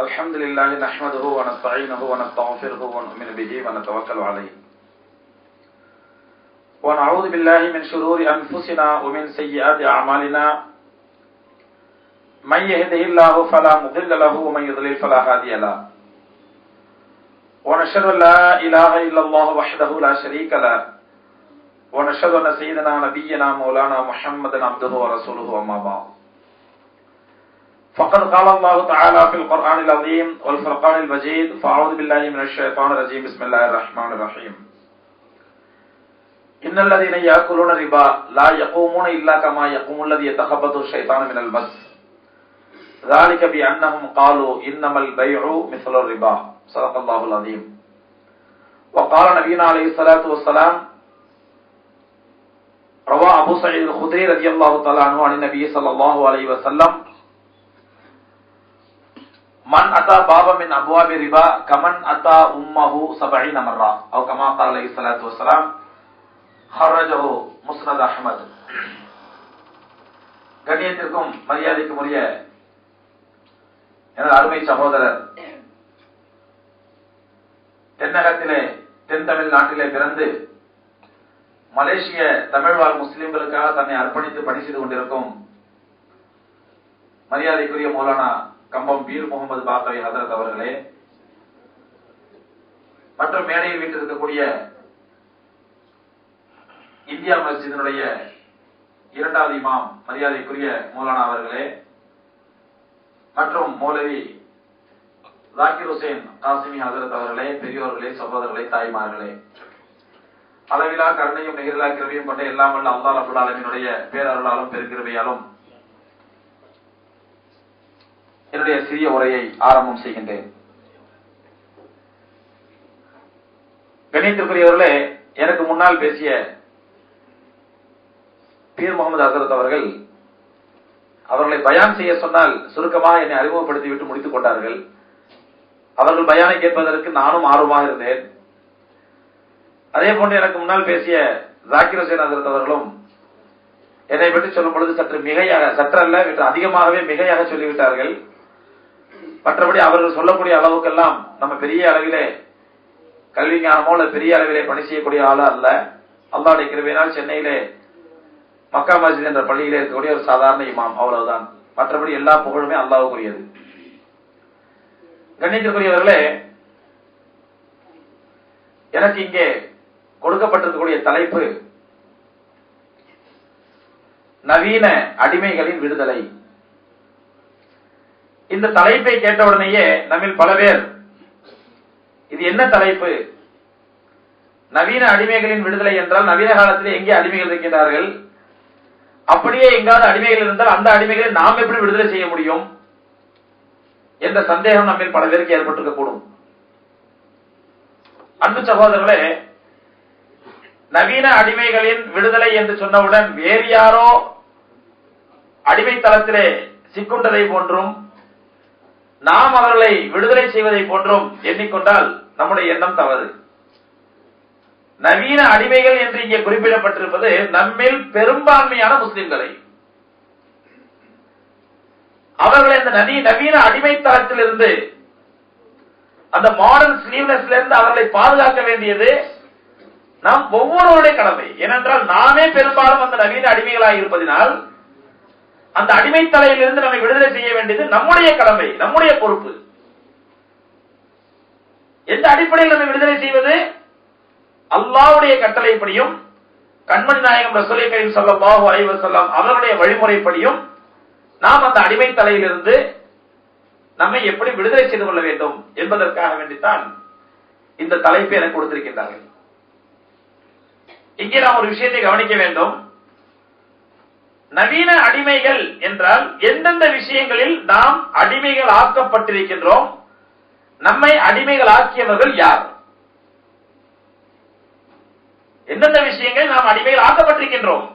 الحمد لله نحمده ونستعينه ونستغفره ونؤمن به ونتوكل عليه ونعوذ بالله من شرور أنفسنا ومن سيئات أعمالنا من يهده الله فلا مضل له ومن يضلل فلا هادي له ونشهد أن لا إله إلا الله وحده لا شريك له ونشهد أن سيدنا نبينا مولانا محمدا عبده ورسوله أما بعد فقد قال الله تعالى في القرآن العظيم والفرقان المجيد فأعوذ بالله من الشيطان الرجيم بسم الله الرحمن الرحيم إن الذين يأكلون الربا لا يقومون إلا كما يقوم الذي يتخبطه الشيطان من المس ذلك بأنهم قالوا إنما البيع مثل الربا صدق الله العظيم وقال نبينا عليه الصلاة والسلام روى أبو سعيد الخدري رضي الله تعالى عنه عن النبي صلى الله عليه وسلم من أتى بابا من أبواب الربا كمن أتى أمه 70 مرة أو كما قال عليه الصلاة والسلام خرجه முஸ்னத் அஹ்மத். கண்ணியத்திற்கும் மரியாதைக்கும் உரிய எனது அருமை சகோதரர், தென்னகத்திலே தென் தமிழ்நாட்டிலே பிறந்து மலேசிய தமிழ்வாழ் முஸ்லிம்களுக்காக தன்னை அர்ப்பணித்து பணி செய்து கொண்டிருக்கும் மரியாதைக்குரிய மௌலானா கம்பம் பீர் முகமது பாக்கவி ஹதரத் அவர்களே, மற்றும் மேடையில் வீட்டிருக்கக்கூடிய இந்தியா மஸ்ஜிதினுடைய இரண்டாவது இமாம் மரியாதைக்குரிய மௌலானா அவர்களே, மற்றும் மௌலவி ஜாகிர் ஹுசைன் காசிமி ஹதரத் அவர்களே, பெரியோர்களே, சகோதரர்களே, தாய்மார்களே, அளவிலா கருணையும் நிகரிலா கிருபையும் கொண்ட எல்லாம் வல்ல அல்லாஹ் ரப்பல் ஆலமீனுடைய பேரருளாலும் பெருகிருபையாலும் என்னுடைய சிறிய உரையை ஆரம்பம் செய்கின்றேன். கண்ணியத்திற்குரியவர்களே, எனக்கு முன்னால் பேசிய பீர் முகமது ஹசரத் அவர்களை பயான் செய்ய சொன்னால் சுருக்கமாக என்னை அறிமுகப்படுத்திவிட்டு முடித்துக் கொண்டார்கள். அவர்கள் பயானை கேட்பதற்கு நானும் ஆர்வமாக இருந்தேன். அதே போன்று எனக்கு முன்னால் பேசிய ஜாகிர் ஹுசைன் ஹசரத் அவர்களும் என்னை பற்றி சொல்லும் பொழுது சற்று மிகையாக, சற்றல்ல அதிகமாகவே மிகையாக சொல்லிவிட்டார்கள். மற்றபடி அவர்கள் சொல்லக்கூடிய அளவுக்கெல்லாம் நம்ம பெரிய அளவிலே கல்வி ஞானமோ அல்லது பெரிய அளவிலே பணி செய்யக்கூடிய ஆளா அல்ல. அல்லாஹ்வுடைய கிருபையினால் சென்னையிலே மக்கா மஸ்ஜித் என்ற பள்ளியிலே இருக்கக்கூடிய ஒரு சாதாரண இமாம், அவ்வளவுதான். மற்றபடி எல்லா புகழுமே அல்லாஹ்வுக்குரியது. கண்ணியத்திற்குரியவர்களே, எனக்கு இங்கே கொடுக்கப்பட்டிருக்கக்கூடிய தலைப்பு நவீன அடிமைகளின் விடுதலை. இந்த தலைப்பை கேட்டவுடனேயே நம்மில் பல பேர் இது என்ன தலைப்பு, நவீன அடிமைகளின் விடுதலை என்றால் நவீன காலத்திலே எங்கே அடிமைகள் இருக்கின்றார்கள், அப்படியே எங்காவது அடிமைகள் இருந்தால் அந்த அடிமைகளை நாம் எப்படி விடுதலை செய்ய முடியும் என்ற சந்தேகம் நம்மில் பல பேருக்கு ஏற்பட்டிருக்க கூடும். அன்பு சகோதரர்களே, நவீன அடிமைகளின் விடுதலை என்று சொன்னவுடன் வேறு யாரோ அடிமை தளத்திலே சிக்குண்டதை போன்றும் நாம் அவர்களை விடுதலை செய்வதை போன்றும் எண்ணிக்கொண்டால் நம்முடைய எண்ணம் தவறு. நவீன அடிமைகள் என்று இங்கே குறிப்பிடப்பட்டிருப்பது நம்மில் பெரும்பான்மையான முஸ்லிம்களை, அவர்களை இந்த நவீன அடிமை தளத்திலிருந்து, அந்த மாடர்ன் ஸ்லீவ்னஸ்ல இருந்து அவர்களை பாதுகாக்க வேண்டியது நாம் ஒவ்வொருவருடைய கடமை. ஏனென்றால் நாமே பெரும்பாலும் அந்த நவீன அடிமைகளாக இருப்பதனால் அந்த அடிமை தலையிலிருந்து நம்மை விடுதலை செய்ய வேண்டியது நம்முடைய கடமை, நம்முடைய பொறுப்பு. எந்த அடிப்படையில் நம்மை விடுதலை செய்வது? அல்லாஹ்வுடைய கட்டளைப்படியும் கண்மணி நாயகம் ரசூலை கரீம் ஸல்லல்லாஹு அலைஹி வஸல்லம் அவர்களுடைய வழிமுறைப்படியும் நாம் அந்த அடிமை தலையிலிருந்து நம்மை எப்படி விடுதலை செய்து கொள்ள வேண்டும் என்பதற்காக வேண்டித்தான் இந்த தலைப்பை எனக்கு கொடுத்திருக்கின்றார்கள். இங்கே நாம் ஒரு விஷயத்தை கவனிக்க வேண்டும். நவீன அடிமைகள் என்றால் எந்தெந்த விஷயங்களில் நாம் அடிமைகள் ஆக்கப்பட்டிருக்கின்றோம், நம்மை அடிமைகள் ஆக்கியவர்கள் யார், எந்தெந்த விஷயங்கள் நாம் அடிமைகள் ஆக்கப்பட்டிருக்கின்றோம்,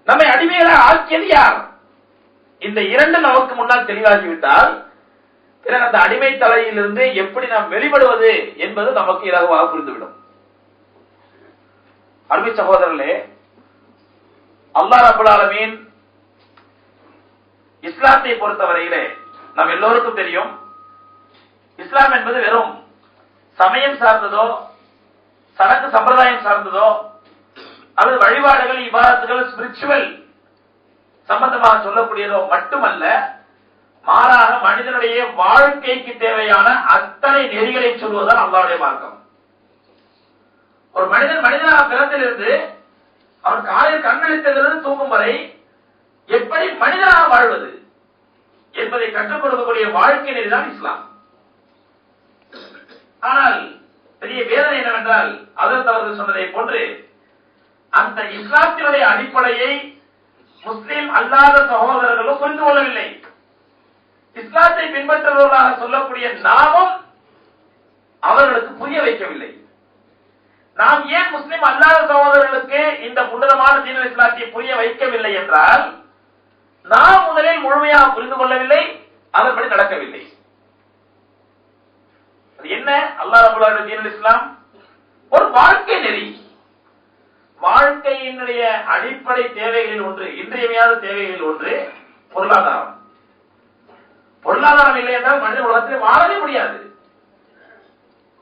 நம்மை அடிமைகளாக ஆக்கியது யார், இந்த இரண்டு நமக்கு முன்னால் தெளிவாகிவிட்டால் பிறகு அந்த அடிமை தலையிலிருந்து எப்படி நாம் வெளிப்படுவது என்பது நமக்கு இலகுவாக புரிந்துவிடும். அருமை சகோதரர்களே, அல்லாஹ் ரப்பல் ஆலமீன் இஸ்லாத்தை பொறுத்தவரையிலே நம் எல்லோருக்கும் தெரியும், இஸ்லாம் என்பது வெறும் சமயம் சார்ந்ததோ சடங்கு சம்பிரதாயம் சார்ந்ததோ அல்லது வழிபாடுகள் இபாதத்துகள் ஸ்பிரிச்சுவல் சம்பந்தமாக சொல்லக்கூடியதோ மட்டுமல்ல, மாறாக மனிதனுடைய வாழ்க்கைக்கு தேவையான அத்தனை நெறிகளை சொல்வதுதான் அல்லாஹ்வுடைய மார்க்கம். ஒரு மனிதன் மனிதனாக பிறந்திலிருந்து அவன் காலையில் கண்ணெழுத்ததிலிருந்து தூங்கும் வரை எப்படி மனிதனாக வாழ்வது என்பதை கற்றுக் கொடுக்கக்கூடிய வாழ்க்கை நெறிதான் இஸ்லாம். ஆனால் பெரிய வேதனை என்னவென்றால், அதற்கு அவர்கள் சொன்னதை போன்று அந்த இஸ்லாத்தினுடைய அடிப்படையை முஸ்லிம் அல்லாத சகோதரர்களும் புரிந்து கொள்ளவில்லை. இஸ்லாத்தை பின்பற்றுபவர்களாக சொல்லக்கூடிய நாமும் அவர்களுக்கு புரிய வைக்கவில்லை. நாம் ஏன் முஸ்லிம் அல்லாத சகோதரர்களுக்கு இந்த புனிதமான தீனுல் இஸ்லாத்தை புரிய வைக்கவில்லை என்றால், நாம் முதலில் முழுமையாக புரிந்து கொள்ளவில்லை, அதன்படி நடக்கவில்லை. அது என்ன? அல்லாஹ் ரப்பல் ஆலமீன் தீனுல் இஸ்லாம் ஒரு வாழ்க்கை நெறி. வாழ்க்கையினுடைய அடிப்படை தேவைகளில் ஒன்று, இன்றியமையாத தேவைகளில் ஒன்று பொருளாதாரம். பொருளாதாரம் இல்லை என்றால் மனித உலகத்தில் வாழவே முடியாது.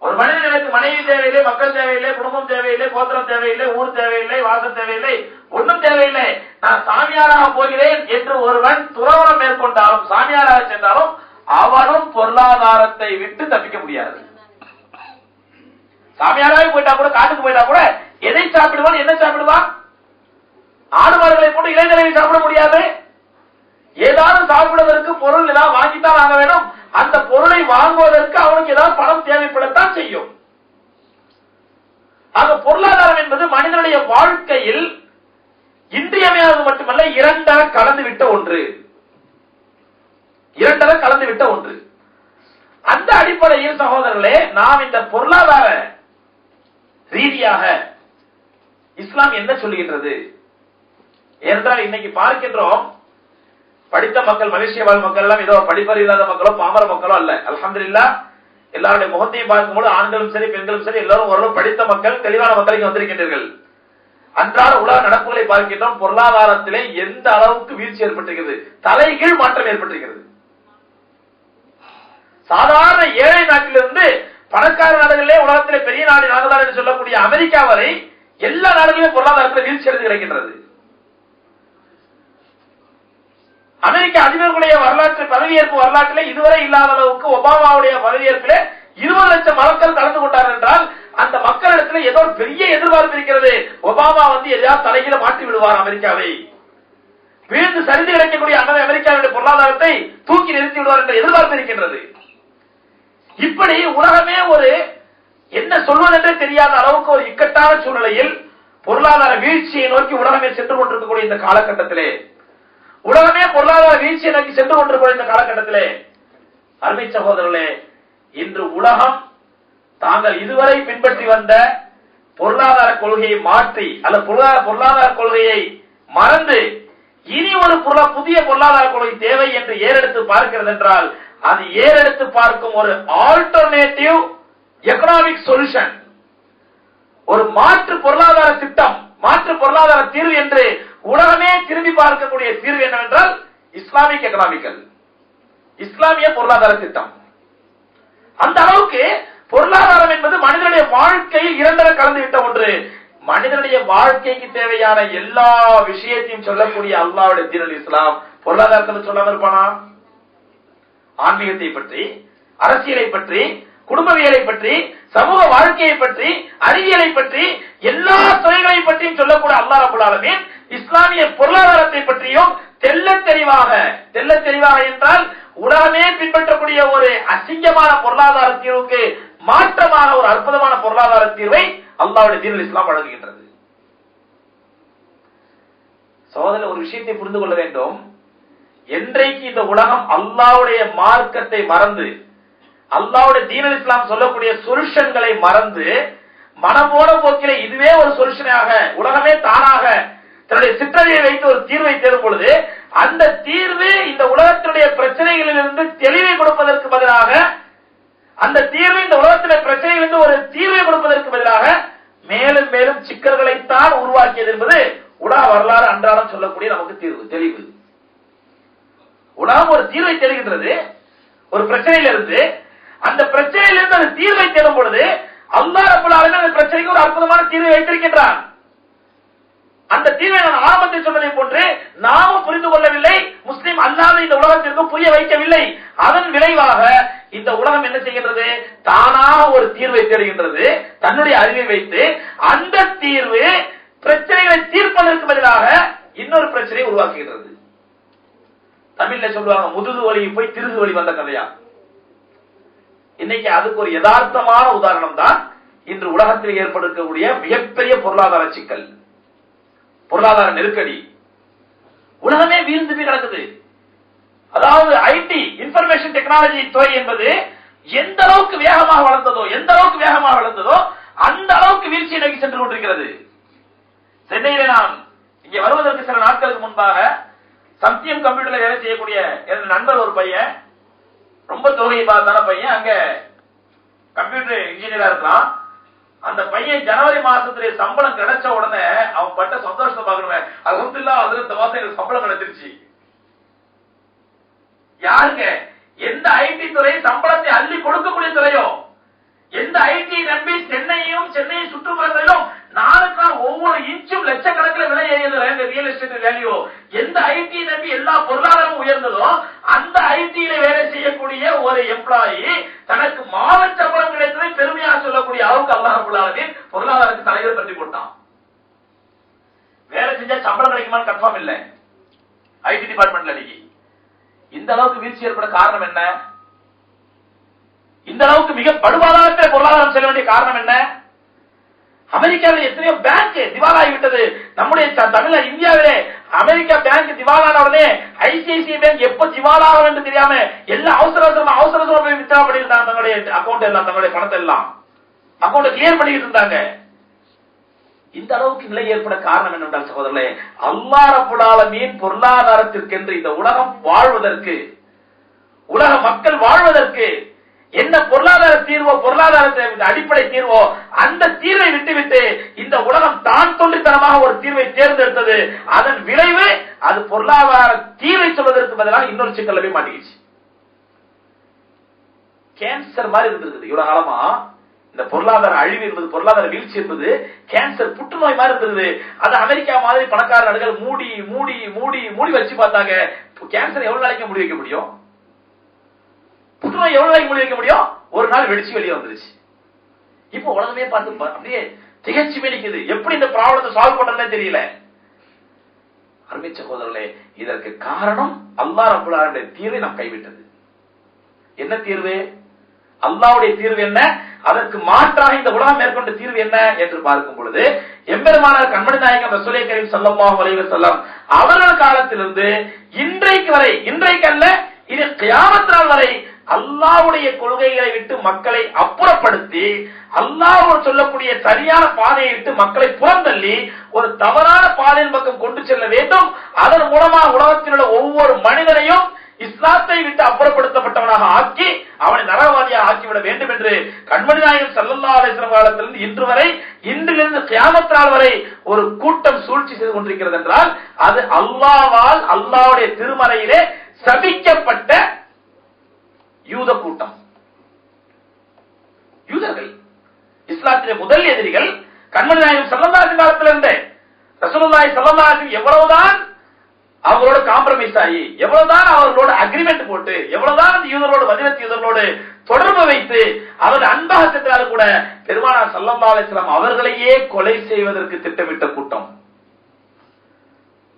ஒரு மனிதன் எனக்கு மனைவி தேவையில்லை, மக்கள் தேவையில்லை, குடும்பம் தேவையில்லை, கோத்திரம் தேவையில்லை, ஊர் தேவையில்லை, வாசல் தேவையில்லை, ஒன்றும் தேவையில்லை, நான் சாமியாராக போகிறேன் என்று ஒருவன் துறவரம் மேற்கொண்டாலும் சாமியாராக சென்றாலும் அவனும் பொருளாதாரத்தை விட்டு தப்பிக்க முடியாது. சாமியாராக போயிட்டா கூட, காட்டுக்கு போயிட்டா கூட எதை சாப்பிடுவான், என்ன சாப்பிடுவான்? ஆடு மாடுகளை போட்டு இளைஞர்களை சாப்பிட முடியாது. ஏதாவது சாப்பிடுவதற்கு பொருள் ஏதாவது வாங்கித்தான் ஆக வேண்டும். அந்த பொருளை வாங்குவதற்கு அவனுக்கு ஏதாவது பணம் தேவைப்படத்தான் செய்யும். ஆக பொருளாதாரம் என்பது மனிதனுடைய வாழ்க்கையில் இன்றியமையாதது மட்டுமல்ல, இரண்டர கலந்துவிட்ட ஒன்று. இரண்டர கலந்துவிட்ட ஒன்று. அந்த அடிப்படையில் சகோதரர்களே, நாம் இந்த பொருளாதார ரீதியாக இஸ்லாம் என்ன சொல்லுகின்றது என்றால், இன்னைக்கு பார்க்கின்றோம் படித்த மக்கள், மலேசிய வாழ் மக்கள் எல்லாம் ஏதோ படிப்பறிவு இல்லாத மக்களோ பாமர மக்களோ அல்ல. அல்ஹம்துலில்லாஹ் எல்லாருடைய முகத்தையும் பார்க்கும்போது ஆண்களும் சரி பெண்களும் சரி எல்லாரும் ஓரளவு படித்த மக்கள், தெளிவான மக்கள் இங்க வந்திருக்கின்றீர்கள். அன்றாட உலக நடப்புகளை பார்க்கின்றோம். பொருளாதாரத்திலே எந்த அளவுக்கு வீழ்ச்சி ஏற்பட்டிருக்கிறது, தலைகீழ் மாற்றம் ஏற்பட்டிருக்கிறது. சாதாரண ஏழை நாட்டிலிருந்து பணக்கார நாடுகளிலே உலகத்திலே பெரிய நாடு நாடுதான் என்று சொல்லக்கூடிய அமெரிக்கா வரை எல்லா நாடுகளிலும் பொருளாதாரத்தில் வீழ்ச்சி அடைந்து கிடைக்கின்றது. அமெரிக்க அதிபர்களுடைய வரலாற்று பதவியேற்பு வரலாற்றிலே இதுவரை இல்லாத அளவுக்கு ஒபாமாவுடைய பதவியேற்பிலே 20 லட்சம் மக்கள் கலந்து கொண்டார்கள் என்றால், அந்த மக்களிடத்தில் ஏதோ பெரிய எதிர்பார்ப்பு இருக்கிறது. ஒபாமா எதையாவது தலைகீழ மாற்றி விடுவார், அமெரிக்காவை வீழ்ந்து சரிந்து கிடைக்கக்கூடிய அமெரிக்காவுடைய பொருளாதாரத்தை தூக்கி நிறுத்தி விடுவார் என்ற எதிர்பார்ப்பு இருக்கின்றது. இப்படி உலகமே ஒரு என்ன சொல்வதென்றே தெரியாத அளவுக்கு ஒரு இக்கட்டான சூழ்நிலையில் பொருளாதார வீழ்ச்சியை நோக்கி உலகமே சென்று கொண்டிருக்கக்கூடிய இந்த காலகட்டத்திலே, உலகமே பொருளாதார வீழ்ச்சியை நோக்கி சென்று கொண்டிருக்கக்கூடிய இந்த காலகட்டத்திலே, அருமை சகோதரர்களே, இன்று உலகம் தாங்கள் இதுவரை பின்பற்றி வந்த பொருளாதார கொள்கையை மாற்றி அல்ல பொருளாதார கொள்கையை மறந்து இனி ஒரு புதிய பொருளாதார கொள்கை தேவை என்று ஏறெடுத்து பார்க்கிறது என்றால், அது ஏறெடுத்து பார்க்கும் ஒரு ஆல்டர்னேட்டிவ் எக்கனாமிக் சொல்யூஷன், ஒரு மாற்று பொருளாதார திட்டம், மாற்று பொருளாதார தீர்வு என்று உலகமே திரும்பி பார்க்கக்கூடிய தீர்வு என்னவென்றால் இஸ்லாமிக் எக்கனாமிக்கல், இஸ்லாமிய பொருளாதார திட்டம். அந்த அளவுக்கு பொருளாதாரம் என்பது மனிதனுடைய வாழ்க்கையில் இரண்டர கலந்துவிட்ட ஒன்று. மனிதனுடைய வாழ்க்கைக்கு தேவையான எல்லா விஷயத்தையும் சொல்லக்கூடிய அல்லாஹ்வுடைய தீனுல் இஸ்லாம் பொருளாதாரத்தை சொல்லாம இருப்பானா? ஆன்மீகத்தை பற்றி, அரசியலை பற்றி, குடும்பவியலை பற்றி, சமூக வாழ்க்கையை பற்றி, அறிவியலை பற்றி, எல்லா துறைகளை பற்றியும் சொல்லக்கூடிய அல்லாஹ் ரப்பல் ஆலமீன் இஸ்லாமிய பொருளாதாரத்தை பற்றியும் தெள்ள தெளிவாக என்றால் உலகமே பின்பற்றக்கூடிய ஒரு அசிங்கமான பொருளாதார தீர்வுக்கு மாற்றமான ஒரு அற்புதமான பொருளாதார தீர்வை அல்லாஹ்வுடைய தீனுல் இஸ்லாம் வழங்குகின்றது. சகோதரர், ஒரு விஷயத்தை புரிந்து கொள்ள வேண்டும். என்றைக்கு இந்த உலகம் அல்லாஹ்வுடைய மார்க்கத்தை மறந்து, அல்லாஹ்வுடைய தீனுல் இஸ்லாம் சொல்லக்கூடிய சொல்யூஷன்களை மறந்து, மனம் போன போக்கிலே இதுவே ஒரு சொல்யூஷனாக உலகமே தானாக தன்னுடைய சிற்றறிவை வைத்து ஒரு தீர்வை தேடும் பொழுது, அந்த தீர்வு இந்த உலகத்தினுடைய பிரச்சனைகளிலிருந்து தெளிவை கொடுப்பதற்கு பதிலாக, அந்த தீர்வு இந்த உலகத்தினுடைய பிரச்சனைகளிலிருந்து ஒரு தீர்வை கொடுப்பதற்கு பதிலாக மேலும் மேலும் சிக்கல்களைத்தான் உருவாக்கியது என்பது உலக வரலாறு அன்றாடம் சொல்லக்கூடிய நமக்கு தெளிவு. உலகம் ஒரு தீர்வை தெரிகின்றது ஒரு பிரச்சனையிலிருந்து, அந்த பிரச்சனையிலிருந்து அது தீர்வை தேடும் பொழுது அல்லாஹ் ரப்பல் ஆலமீன் அந்த பிரச்சனைக்கு ஒரு அற்புதமான தீர்வை வைத்திருக்கின்றான். அந்த தீர்வை நான் ஆரம்பத்தில் சொன்னதை போன்று நாமும் புரிந்து கொள்ளவில்லை, முஸ்லிம் அல்லாத இந்த உலகத்திற்கு புரிய வைக்கவில்லை. அதன் விளைவாக இந்த உலகம் என்ன செய்கின்றது? தானாக ஒரு தீர்வை தேடுகின்றது, தன்னுடைய அறிவை வைத்து. அந்த தீர்வு பிரச்சனைகளை தீர்ப்பதற்கு பதிலாக இன்னொரு பிரச்சனையை உருவாக்குகின்றது. தமிழ்ல சொல்லுவாங்க, முதுகு வலி போய் திருகு வலி வந்த கதையா. இன்னைக்கு அதுக்கு ஒரு யதார்த்தமான உதாரணம் தான் இன்று உலகத்தில் ஏற்படுத்தக்கூடிய மிகப்பெரிய பொருளாதார சிக்கல், பொருளாதார நெருக்கடி. உலகமே வீழ்ந்து போய் கிடக்குது. அதாவது ஐடி, இன்ஃபர்மேஷன் டெக்னாலஜி துறை என்பது எந்த அளவுக்கு வேகமாக வளர்ந்ததோ அந்த அளவுக்கு வீழ்ச்சியை நோக்கி சென்று கொண்டிருக்கிறது. சென்னையில நான் இங்கே வருவதற்கு சில நாட்களுக்கு முன்பாக சத்தியம் கம்ப்யூட்டர்ல வேலை செய்யக்கூடிய எனது நண்பர் ஒரு பையன், ரொம்ப தொகை பார்த்தான பையன், அங்க கம்ப்யூட்டர் இன்ஜினியரா இருக்கான். அந்த பையன் ஜனவரி மாசத்துல சம்பளம் கிடைச்ச உடனே அவன் பட்ட சந்தோஷத்தை பார்க்கணும். அல்ஹம்துலில்லாஹ், அதுல இந்த மாசம் எனக்கு சம்பளம் கிடைச்சிருச்சு. யாருங்க? எந்த ஐடி துறை சம்பளத்தை அள்ளி கொடுக்கக்கூடிய துறையோ, எந்த ஐடி நம்பி சென்னையும் சென்னையை சுற்றுப்புறங்களிலும் நாளுக்கு நாள் ஒவ்வொரு இன்ச்சும் லட்சக்கணக்கில் விலை ஏறியது ரியல் எஸ்டேட் வேல்யூ, எந்த ஐடி நம்பி எல்லா பொருளாதாரமும் உயர்ந்ததோ அந்த ஐடியில வேலை செய்யக்கூடிய ஒரு எம்ப்ளாயி தனக்கு மாத சம்பளம் கிடைத்ததை பெருமையாக சொல்லக்கூடிய அளவுக்கு அல்லாஹ் ரப்பல் ஆலமீன் பொருளாதாரத்துக்கு தலைவர் பற்றி போட்டான். வேலை செஞ்சா சம்பளம் கிடைக்குமான்னு கன்ஃபார்ம் இல்ல ஐடி டிபார்ட்மெண்ட்ல. இன்னைக்கு இந்த அளவுக்கு வீழ்ச்சி ஏற்பட காரணம் என்ன? இந்த அளவுக்கு மிக படுபாதாரத்தில் பொருளாதாரம் செல்ல வேண்டிய காரணம் என்ன? அமெரிக்காவில் எத்தனையோ பேங்க் திவாலாகிவிட்டது. நம்முடைய தமிழ இந்தியாவிலே அமெரிக்கா பேங்க் திவாலான உடனே ஐசிஐசிஐ பேங்க் எப்ப திவாலாகும் என்று தெரியாம எல்லாம் அவசரமா போய் வித்ரா பண்ணிருந்தாங்க. தங்களுடைய அக்கௌண்ட் எல்லாம், தங்களுடைய பணத்தை எல்லாம் அக்கௌண்ட் கிளியர் பண்ணிட்டு இருந்தாங்க. இந்த அளவுக்கு நிலை ஏற்பட காரணம் என்னென்றால் சகோதரர்களே, அல்லாஹ் ரப்பல் ஆலமீன் பொருளாதாரத்திற்கென்று இந்த உலகம் வாழ்வதற்கு, உலக மக்கள் வாழ்வதற்கு என்ன பொருளாதார தீர்வோ, பொருளாதாரத்தை அடிப்படை தீர்வோ, அந்த தீர்வை விட்டுவிட்டு இந்த உலகம் தான் தோன்றித்தனமாக ஒரு தீர்வை தேர்ந்தெடுத்தது. அதன் விளைவு அது பொருளாதார தீர்வை சொல்வதற்கு பதிலாக இன்னொரு சிக்கல்ல போய் மாட்டிக்கிச்சு. கேன்சர் மாதிரி இருந்திருக்குது இவ்வளவு காலமா. இந்த பொருளாதார அழிவு என்பது, பொருளாதார வீழ்ச்சி என்பது கேன்சர், புற்றுநோய் மாதிரி இருந்தது. அது அமெரிக்கா மாதிரி பணக்கார நாடுகள் மூடி மூடி மூடி மூடி வச்சு பார்த்தாங்க. கேன்சர் எவ்வளவு நாளைக்கு மூடி வைக்க முடியும்? புற்றுநோய் எவ்வளவு நாளைக்கு மூடி வைக்க முடியும்? ஒரு நாள் வெடிச்சு வெளியே வந்துருச்சு. இப்ப உலகமே பார்த்து அப்படியே திகச்சு மேலிக்குது. எப்படி இந்த ப்ராப்ளத்தை சால்வ் பண்றதுன்னு தெரியல. அருமை சகோதரர்களே, இதற்கு காரணம் அல்லாஹ் ரப்பல் ஆலமீனுடைய தீர்வை நாம் கைவிட்டது. என்ன தீர்வு? அல்லாஹ்வுடைய தீர்வு என்ன? அதற்கு மாற்றாக இந்த உலகம் மேற்கொண்ட தீர்வு என்ன என்று பார்க்கும் பொழுது, எம்பெருமானார் கண்மணி நாயகம் ரசூலே கரீம் ஸல்லல்லாஹு அலைஹி வஸல்லம் அவர்கள் காலத்திலிருந்து இன்றைக்கு வரை, இன்றைக்கு அல்ல இது கியாமத் நாள் வரை அல்லாஹ்வுடைய கொள்கைகளை விட்டு மக்களை அப்புறப்படுத்தி, அல்லாஹ் சொல்லக்கூடிய சரியான பாதையை விட்டு மக்களை புறந்தள்ளி ஒரு தவறான பாதையின் பக்கம் கொண்டு செல்ல வேண்டும். அதன் மூலமாக உலகத்தில் உள்ள ஒவ்வொரு மனிதனையும் இஸ்லாத்தை விட்டு அப்புறப்படுத்தப்பட்டவனாக ஆக்கி அவனை நரகவாதியாக ஆக்கிவிட வேண்டும் என்று கண்மணி நாயகம் ஸல்லல்லாஹு அலைஹி வஸல்லம் காலத்திலிருந்து இன்று வரை, இன்றிலிருந்து கியாமத் நாள் வரை ஒரு கூட்டம் சூழ்ச்சி செய்து கொண்டிருக்கிறது என்றால் அது அல்லாஹ்வால், அல்லாஹ்வுடைய திருமறையிலே சபிக்கப்பட்ட யூத கூட்டம். யூதர்கள் இஸ்லாத்திலே முதல் எதிரிகள். கண்மணி நாயகம் ஸல்லல்லாஹு அலைஹி காலத்திலிருந்து ரசூலுல்லாஹி ஸல்லல்லாஹு அலைஹி எவ்வளவுதான் அவர்களோட காம்ப்ரமைஸ் ஆகி, எவ்வளவுதான் அவர்களோட அக்ரிமெண்ட் போட்டு, எவ்வளவுதான் அந்த யூதர்களோடு, மதீனத்து யூதர்களோடு தொடர்பு வைத்து அவர்கள் அன்பாக சென்றாலும் கூட பெருமானார் ஸல்லல்லாஹு அலைஹி வஸல்லம் அவர்களையே கொலை செய்வதற்கு திட்டமிட்ட கூட்டம்.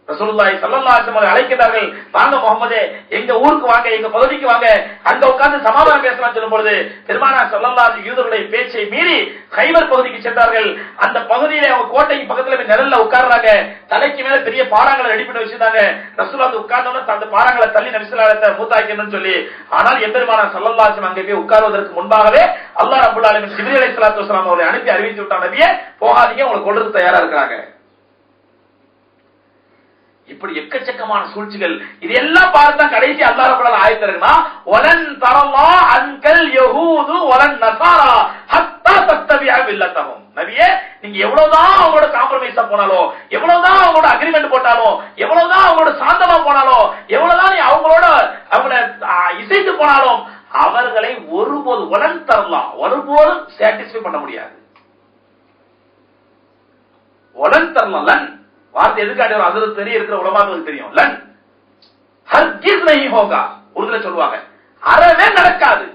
ரசூலுல்லாஹி ஸல்லல்லாஹு அலைஹி வஸல்லம் அழைக்கிறார்கள், வாங்க முஹம்மதே, எங்க ஊருக்கு வாங்க, எங்க பகுதிக்கு வாங்க, அங்க உட்கார்ந்து சமாதானம் பேசலாம் சொல்லும் பொழுது பெருமானார் ஸல்லல்லாஹு அலைஹி யூதர்களுடைய பேச்சை மீறி கைபர் பகுதிக்கு சென்றார்கள். அந்த பகுதியில அவங்க கோட்டைக்கு பக்கத்துல போய் நிழல்ல உட்கார்றாங்க. தலைக்கு மேல பெரிய பாறாங்களை ரெடி பண்ணி வச்சிருந்தாங்க. ரசூலுல்லாஹ் வந்து உட்கார்ந்தோன்னு அந்த பாறாங்களை தள்ளி நபி ஸல்லல்லாஹு அலைஹி வஸல்லம் மூத்தாக்கணும்னு சொல்லி, ஆனால் எம்பெருமானார் ஸல்லல்லாஹு அலைஹி வஸல்லம் அங்கே போய் உட்கார்வதற்கு முன்பாகவே அல்லாஹ் ரப்பல் ஆலமீன் ஜிப்ரீல் அலைஹிஸ்ஸலாத்து வஸலாம் அவர்களை அனுப்பி அறிவித்து விட்டான், நபியே போகாதீங்க, உங்களை கொல்றதுக்கு தயாரா இருக்கிறாங்க. இப்படி எக்கச்சக்கமான சூழ்ச்சிகள். இதெல்லாம் பார்த்தா கடைசி அல்லாஹ் ரப்பல் ஆலமீன் ஆயத்து இருக்குனா, வலன் தரல்லா அன்கல் யஹூது வலன் நஸாரா ஹத்தா தத்தபிஅ மில்லத்தஹும். நபியே, நீங்க எவ்வளவுதான் அவங்களோட காம்ப்ரமைஸா போனாலும், எவ்வளவுதான் அவங்களோட அக்ரிமெண்ட் போட்டாலும், எவ்வளவுதான் அவங்களோட சாந்தமா போனாலும், எவ்வளவுதான் நீ அவங்களோட அவங்கள இசைத்து போனாலும் அவர்களை ஒருபோதும் உடன் தரலாம், ஒருபோதும் சாட்டிஸ்பை பண்ண முடியாது. உடன் தரலாம் லன் வார்த்தை எதுக்காக அது தெரிய இருக்கிற உலமாக்களுக்கு தெரியும். லன் ஹர்கிஸ் நஹி ஹோகா உருதுல சொல்லுவாங்க, அறவே நடக்காது.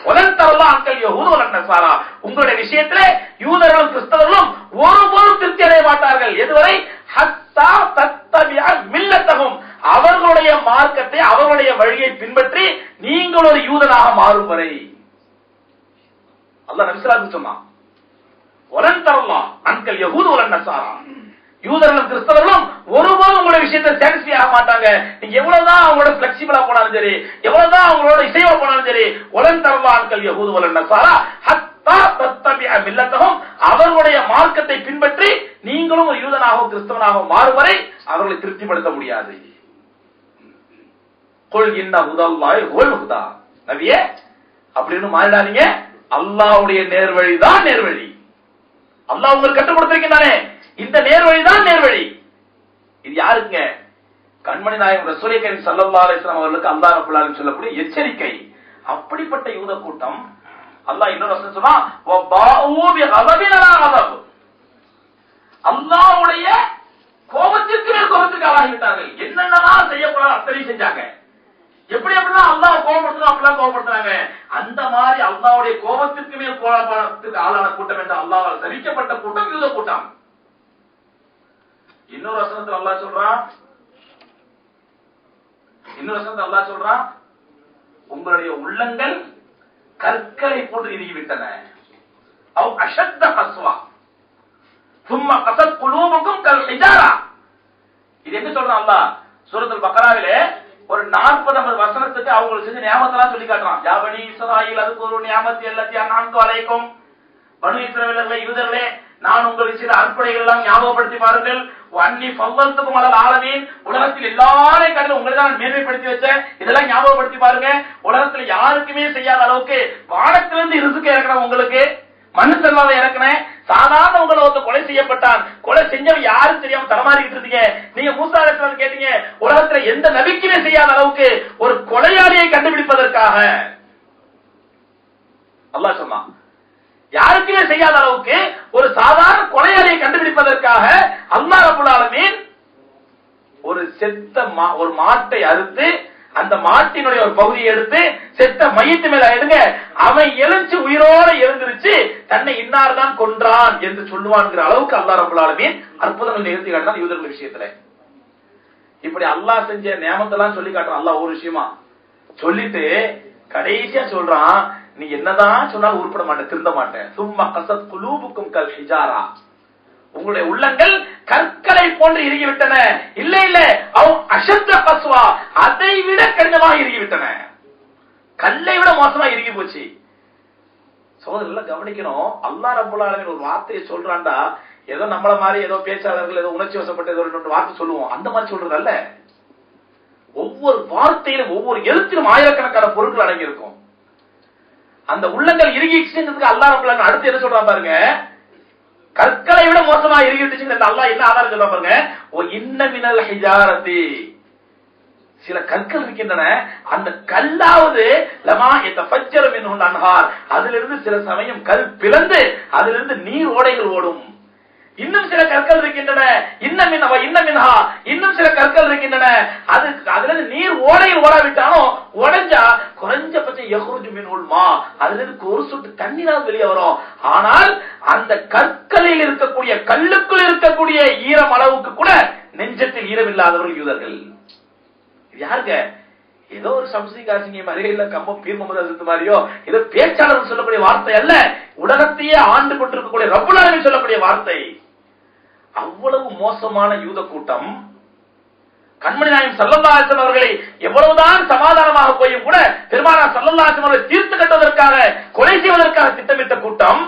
உடன் தரலாம் அன்கல் யஹூது வல் நஸாரா, உங்களுடைய விஷயத்திலே யூதர்களும் கிறிஸ்தவர்களும் ஒருபோதும் திருப்தி அடைய மாட்டார்கள். எதுவரை ஹத்தா தத்தபிஅ மில்லத்தஹும், அவர்களுடைய மார்க்கத்தை அவர்களுடைய வழியை பின்பற்றி நீங்கள் ஒரு யூதனாக மாறும் வரை. அல்லாஹ் நபி ஸல்லல்லாஹு அலைஹி வஸல்லம் சொன்னான், உடன் தரலாம் அன்கல் யஹூது வல் நஸாரா, யூதர்களும் கிறிஸ்தவர்களும் ஒருபோதும் உங்களுடைய விஷயத்தை சாட்டிஸ்ஃபை ஆக மாட்டாங்க. நீங்க எவ்வளவுதான் அவங்களோட பிளெக்சிபிளா போனாலும் சரி, எவ்வளவுதான் அவங்களோட இசைவா போனாலும் சரி, உடன் தரலாம் அன்கல் யஹூது வல் நஸாரா ஹத்தா தத்தபிஅ மில்லத்தஹும், அவர்களுடைய மார்க்கத்தை பின்பற்றி நீங்களும் ஒரு யூதனாகவும் கிறிஸ்தவனாகவும் மாறும் வரை அவர்களை திருப்திப்படுத்த முடியாது. குல் இன்ன ஹுதல்லாஹி ஹுவல் ஹுதா, நபியே அப்படின்னு மாறிடாதீங்க, அல்லாஹ்வுடைய நேர்வழி தான் நேர்வழி. அல்லாஹ் உங்களுக்கு கற்றுக் கொடுத்திருக்கிறானே, இந்த நேர்வழிதான் நேர்வழி. இது யாருங்க? கண்மணி நாயகம் ரசூலே கரீம் ஸல்லல்லாஹு அலைஹி வஸல்லம் அவர்களுக்கு அல்லாஹ் ரப்பல் ஆலமீன் சொல்லக்கூடிய எச்சரிக்கை. அப்படிப்பட்ட யூத கூட்டம் அல்லாஹ் இன்னொரு வசனம் சொன்னா, வபாஉ பிகஸபின் அலா கஸப், அல்லாஹ்வுடைய கோபத்திற்கு மேல் கோபத்துக்கு ஆளாகிவிட்டார்கள். என்னென்னலாம் செய்யப்படாத அத்தனை செஞ்சாங்க. எப்படி எப்படிலாம் அல்லாஹ் கோபப்படுத்தணும் அப்படிலாம் கோபப்படுத்துறாங்க. அந்த மாதிரி அல்லாஹ்வுடைய கோபத்திற்கு மேல் கோபத்துக்கு ஆளான கூட்டம் என்று அல்லாஹ்வால் சபிக்கப்பட்ட கூட்டம் யூத கூட்டம். இன்னொரு வசனத்தில் அல்லாஹ் சொல்றான், உங்களுடைய உள்ளங்கள் கற்களை போன்று இறுகிவிட்டன. அவ் அஷத்த கஸ்வா சும்ம கஸத் குலூபுக்கும் கல் ஹிஜாரா. இது என்ன சொல்றான் அல்லாஹ்? சூரத்துல் பக்ராவிலே ஒரு 40 வசனத்துக்கு அவங்களுக்கு செஞ்ச நியாமத்தெல்லாம் சொல்லி காட்டுறான். யா பனி இஸ்ராயீல் அஸ்குரு நியாமத்தி அல்லதி அன்அம்து அலைக்கும், பனு இஸ்ரவேலர்களே யூதர்களே, நான் உங்களுக்கு சில அற்புதங்கள் எல்லாம் ஞாபகப்படுத்தி பாருங்கள். வன்னி ஃபல்லல்துக்கும் அலல் ஆலமீன், உலகத்தில் எல்லாரையும் கடந்து உங்களை தான் மேன்மைப்படுத்தி வச்சேன். இதெல்லாம் ஞாபகப்படுத்தி பாருங்க. உலகத்தில் யாருக்குமே செய்யாத அளவுக்கு வானத்திலிருந்து ரிஸ்க் இறக்கணும், உங்களுக்கு மனுஷனால இறக்கினேன். சாதாரண உங்களை ஒருத்தர் கொலை செய்யப்பட்டான், கொலை செஞ்சவன் யாரும் தெரியாம தரமாறிக்கிட்டு இருந்தீங்க. நீங்க மூசா அலைஹிஸ்ஸலாம் கேட்டீங்க, உலகத்துல எந்த நபிக்குமே செய்யாத அளவுக்கு ஒரு கொலையாளியை கண்டுபிடிப்பதற்காக அல்லாஹ் சொன்னான். யாருக்குமே செய்யாத அளவுக்கு ஒரு சாதாரண கொலையாளியை கண்டுபிடிப்பதற்காக அல்லாஹ் ரப்பல் ஆலமீன் ஒரு செத்த ஒரு மாட்டை அறுத்து அந்த மாட்டினுடைய ஒரு பகுதியை எடுத்து செத்த மையத்து மேல எடுங்க, அவன் எழுந்து உயிரோட எழுந்திருச்சு தன்னை இன்னார் தான் கொன்றான் என்று சொல்லுவான்ங்கிற அளவுக்கு அல்லாஹ் ரப்பல் ஆலமீன் அற்புதங்கள் நிகழ்த்தி காட்டினான் யூதர்கள் விஷயத்துல. இப்படி அல்லாஹ் செஞ்ச நியமத்தெல்லாம் சொல்லி காட்டுறான். அல்லாஹ் ஒரு விஷயமா சொல்லிட்டு கடைசியா சொல்றான், நீ என்னதான் சொன்னாலும் உருப்பட மாட்டேன், திருந்த மாட்டேன். சும்மா கஸத் குலூபுக்கும் கல் ஹிஜாரா, உங்களுடைய உள்ளங்கள் கற்களை போன்று இறுகிவிட்டன. இல்ல இல்ல, அவ் அஷத்த கஸ்வா, அதை விட கடினமாக இறுகிவிட்டன. கல்லை விட மோசமா இறுகி போச்சு. சோதரர்கள் கவனிக்கணும். அல்லாஹ் ரப்பல் ஆலமீன் ஒரு வார்த்தையை சொல்றான்டா, ஏதோ நம்மள மாதிரி ஏதோ பேச்சாளர்கள் ஏதோ உணர்ச்சி வசப்பட்ட ஏதோ ரெண்டு வார்த்தை சொல்லுவோம், அந்த மாதிரி சொல்றது அல்ல. ஒவ்வொரு வார்த்தையிலும் ஒவ்வொரு எழுத்திலும் ஆயிரக்கணக்கான பொருட்கள் அடங்கி இருக்கும். அந்த உள்ளங்கள் இறுகிடுச்சுன்றதுக்கு அல்லாஹ் ரப்பல் ஆலமீன் அடுத்து என்ன சொல்றான் பாருங்க, கற்களை விட மோசமா இறுகிடுச்சு. அல்லாஹ் என்ன ஆதாரம் சொல்றான் பாருங்க, ஓ இன்ன மினல் ஹிஜாரத்தி, சில கற்கள் இருக்கின்றன, அந்த கல்லாவது லமா யதஃபஜ்ஜரு மின்ஹுல் அன்ஹார், அதிலிருந்து சில சமயம் கல் பிளந்து அதிலிருந்து நீர் ஓடைகள் ஓடும். இன்னும் சில கற்கள் இருக்கின்றன, இன்னும் சில கற்கள் இருக்கின்றன, அதிலிருந்து நீர் ஓடையில் ஓடாவிட்டாலும் உடைஞ்சா குறைஞ்சபட்சம் யஹ்ருஜு மின்ஹுல் மா, அதிலிருந்து ஒரு சொட்டு தண்ணீராவது வெளியே வரும். ஆனால் அந்த கற்களில் இருக்கக்கூடிய கல்லுக்குள் இருக்கக்கூடிய ஈரம் அளவுக்கு கூட நெஞ்சத்தில் ஈரம் இல்லாதவர்கள் யூதர்கள். யாருங்க? ஏதோ ஒரு சம்சி காசிங்க மாதிரியோ இல்ல கம்பம் பீர் முகமது அசத் மாதிரியோ ஏதோ பேச்சாளர் சொல்லக்கூடிய வார்த்தை அல்ல, உலகத்தையே ஆண்டு கொண்டிருக்கக்கூடிய ரப்பல் ஆலமீன் சொல்லக்கூடிய வார்த்தை. அவ்வளவு மோசமான யூத கூட்டம் கண்மணி நாயகம் ஸல்லல்லாஹு அலைஹி வஸல்லம் அவர்களை எவ்வளவுதான் சமாதானமாக போயும் கூட பெருமானார் ஸல்லல்லாஹு அலைஹி வஸல்லம் அவர்களை தீர்த்து கட்டுவதற்காக கொலை செய்வதற்காக திட்டமிட்ட கூட்டம்.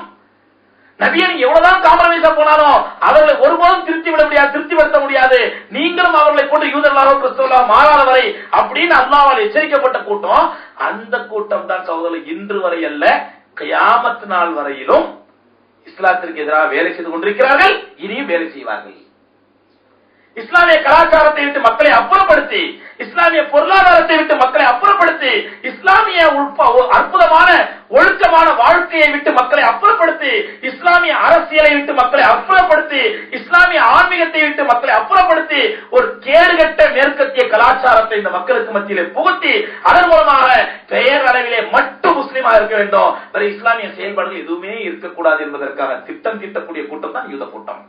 நபியை எவ்வளவுதான் காம்ப்ரமைஸா போனாலும் அவர்களை ஒருபோதும் திருப்திப்படுத்த முடியாது. நீங்களும் அவர்களை போன்று யூதர்களாக கிறிஸ்தவர்களாக மாறாத வரை அப்படின்னு அல்லாஹ்வால் எச்சரிக்கப்பட்ட கூட்டம். அந்த கூட்டம் தான் சகோதரர்கள் இன்று வரை அல்ல, கியாமத் நாள் வரையிலும் இஸ்லாத்திற்கு எதிராக வேலை செய்து கொண்டிருக்கிறார்கள், இனியும் வேலை செய்வார்கள். இஸ்லாமிய கலாச்சாரத்தை விட்டு மக்களை அப்புறப்படுத்தி, இஸ்லாமிய பொருளாதாரத்தை விட்டு மக்களை அப்புறப்படுத்தி, இஸ்லாமிய அற்புதமான ஒழுக்கமான வாழ்க்கையை விட்டு மக்களை அப்புறப்படுத்தி, இஸ்லாமிய அரசியலை விட்டு மக்களை அப்புறப்படுத்தி, இஸ்லாமிய ஆன்மீகத்தை விட்டு மக்களை அப்புறப்படுத்தி, ஒரு கேடுகட்ட மேற்கத்திய கலாச்சாரத்தை இந்த மக்களுக்கு மத்தியிலே புகுத்தி, அதன் மூலமாக பெயர் அளவிலே மட்டும் முஸ்லீமா இருக்க வேண்டும், வேற இஸ்லாமிய செயல்பாடுகள் எதுவுமே இருக்கக்கூடாது என்பதற்காக திட்டம் தீட்டக்கூடிய கூட்டம் தான் யூத கூட்டம்.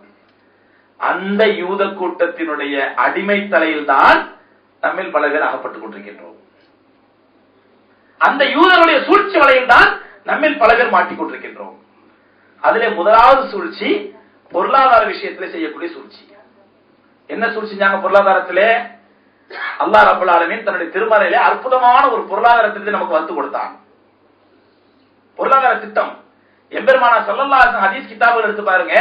அந்த யூத கூட்டத்தினுடைய அடிமை தலையில் தான் நம்மில் பல பேர் அகப்பட்டுக் கொண்டிருக்கின்றோம். அந்த யூதர்களுடைய சூழ்ச்சி வலையில் தான் நம்மில் பல பேர் மாட்டிக் கொண்டிருக்கின்றோம். அதிலே முதலாவது சூழ்ச்சி பொருளாதார விஷயத்திலே செய்யக்கூடிய சூழ்ச்சி. என்ன சூழ்ச்சிஞ்சாங்க பொருளாதாரத்திலே? அல்லாஹ் ரப்பல் ஆலமீன் தன்னுடைய திருமறையிலே அற்புதமான ஒரு பொருளாதார திட்டத்தை நமக்கு வந்து கொடுத்தான். பொருளாதார திட்டம் எம்பெருமானா ஸல்லல்லாஹு அலைஹி வஸல்லம் ஹதீஸ் கிதாபுகள் எடுத்து பாருங்க.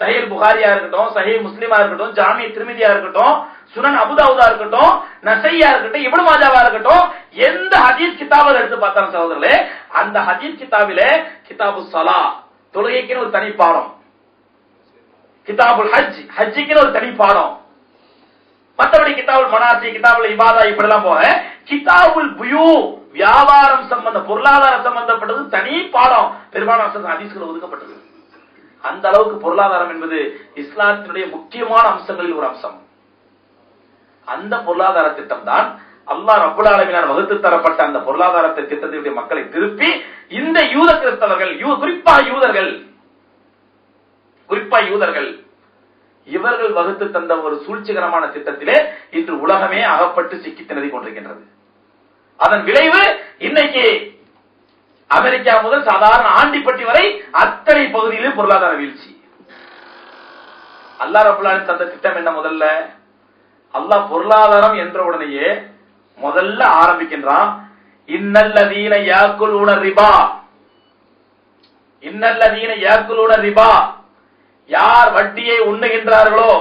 சஹீஹ் புகாரியா இருக்கட்டும், சஹீஹ் முஸ்லிமா இருக்கட்டும், ஜாமி திர்மிதியா இருக்கட்டும், சுனன் அபூ தாவூதா இருக்கட்டும், நஸையா இருக்கட்டும், இப்னு மாஜாவா இருக்கட்டும், எந்த ஹதீஸ் கிதாபை எடுத்து பார்த்தாலும் சகோதரர்களே, அந்த ஹதீஸ் கிதாபிலே கிதாபு ஸலா தொழுகைக்கு ஒரு தனி பாடம், கிதாபுல் ஹஜ் ஹஜ்ஜுக்கு ஒரு தனி பாடம், மற்றபடி கிதாபுல் மனாசி, கிதாபுல் இபாதா இப்படிலாம் போக கிதாபுல் புயூ வியாபாரம் சம்பந்த பொருளாதார சம்பந்தப்பட்டது தனி பாடம் பெரும்பாலான ஹதீஸ்கள் ஒதுக்கப்பட்டது. அந்த அளவுக்கு பொருளாதாரம் என்பது இஸ்லாத்தினுடைய முக்கியமான அம்சங்களில் ஒரு அம்சம். அந்த பொருளாதார திட்டம் தான் அல்லாஹ் ரப்பல் ஆலமீனால் வகுத்து தரப்பட்ட அந்த பொருளாதார திட்டத்தினுடைய மக்களை திருப்பி இந்த யூத கிறிஸ்தவர்கள், குறிப்பா யூதர்கள் இவர்கள் வகுத்து தந்த ஒரு சூழ்ச்சிகரமான திட்டத்திலே இன்று உலகமே அகப்பட்டு சிக்கி திணறிக் கொண்டிருக்கின்றது. அதன் விளைவு இன்னைக்கு அமெரிக்கா முதல் சாதாரண ஆண்டிப்பட்டி வரை அத்தனை பகுதியிலும் பொருளாதார வீழ்ச்சி. அல்லாஹ் ரப்பல் ஆலமீன் தந்த திட்டம் என்ன? முதல்ல அல்லாஹ் பொருளாதாரம் என்ற உடனேயே முதல்ல ஆரம்பிக்கின்றான், இன்னல்லதீன யாக்குலூன ரிபா, இன்னல்லதீன யாக்குலூன ரிபா, யார் வட்டியை உண்ணுகின்றார்களோ,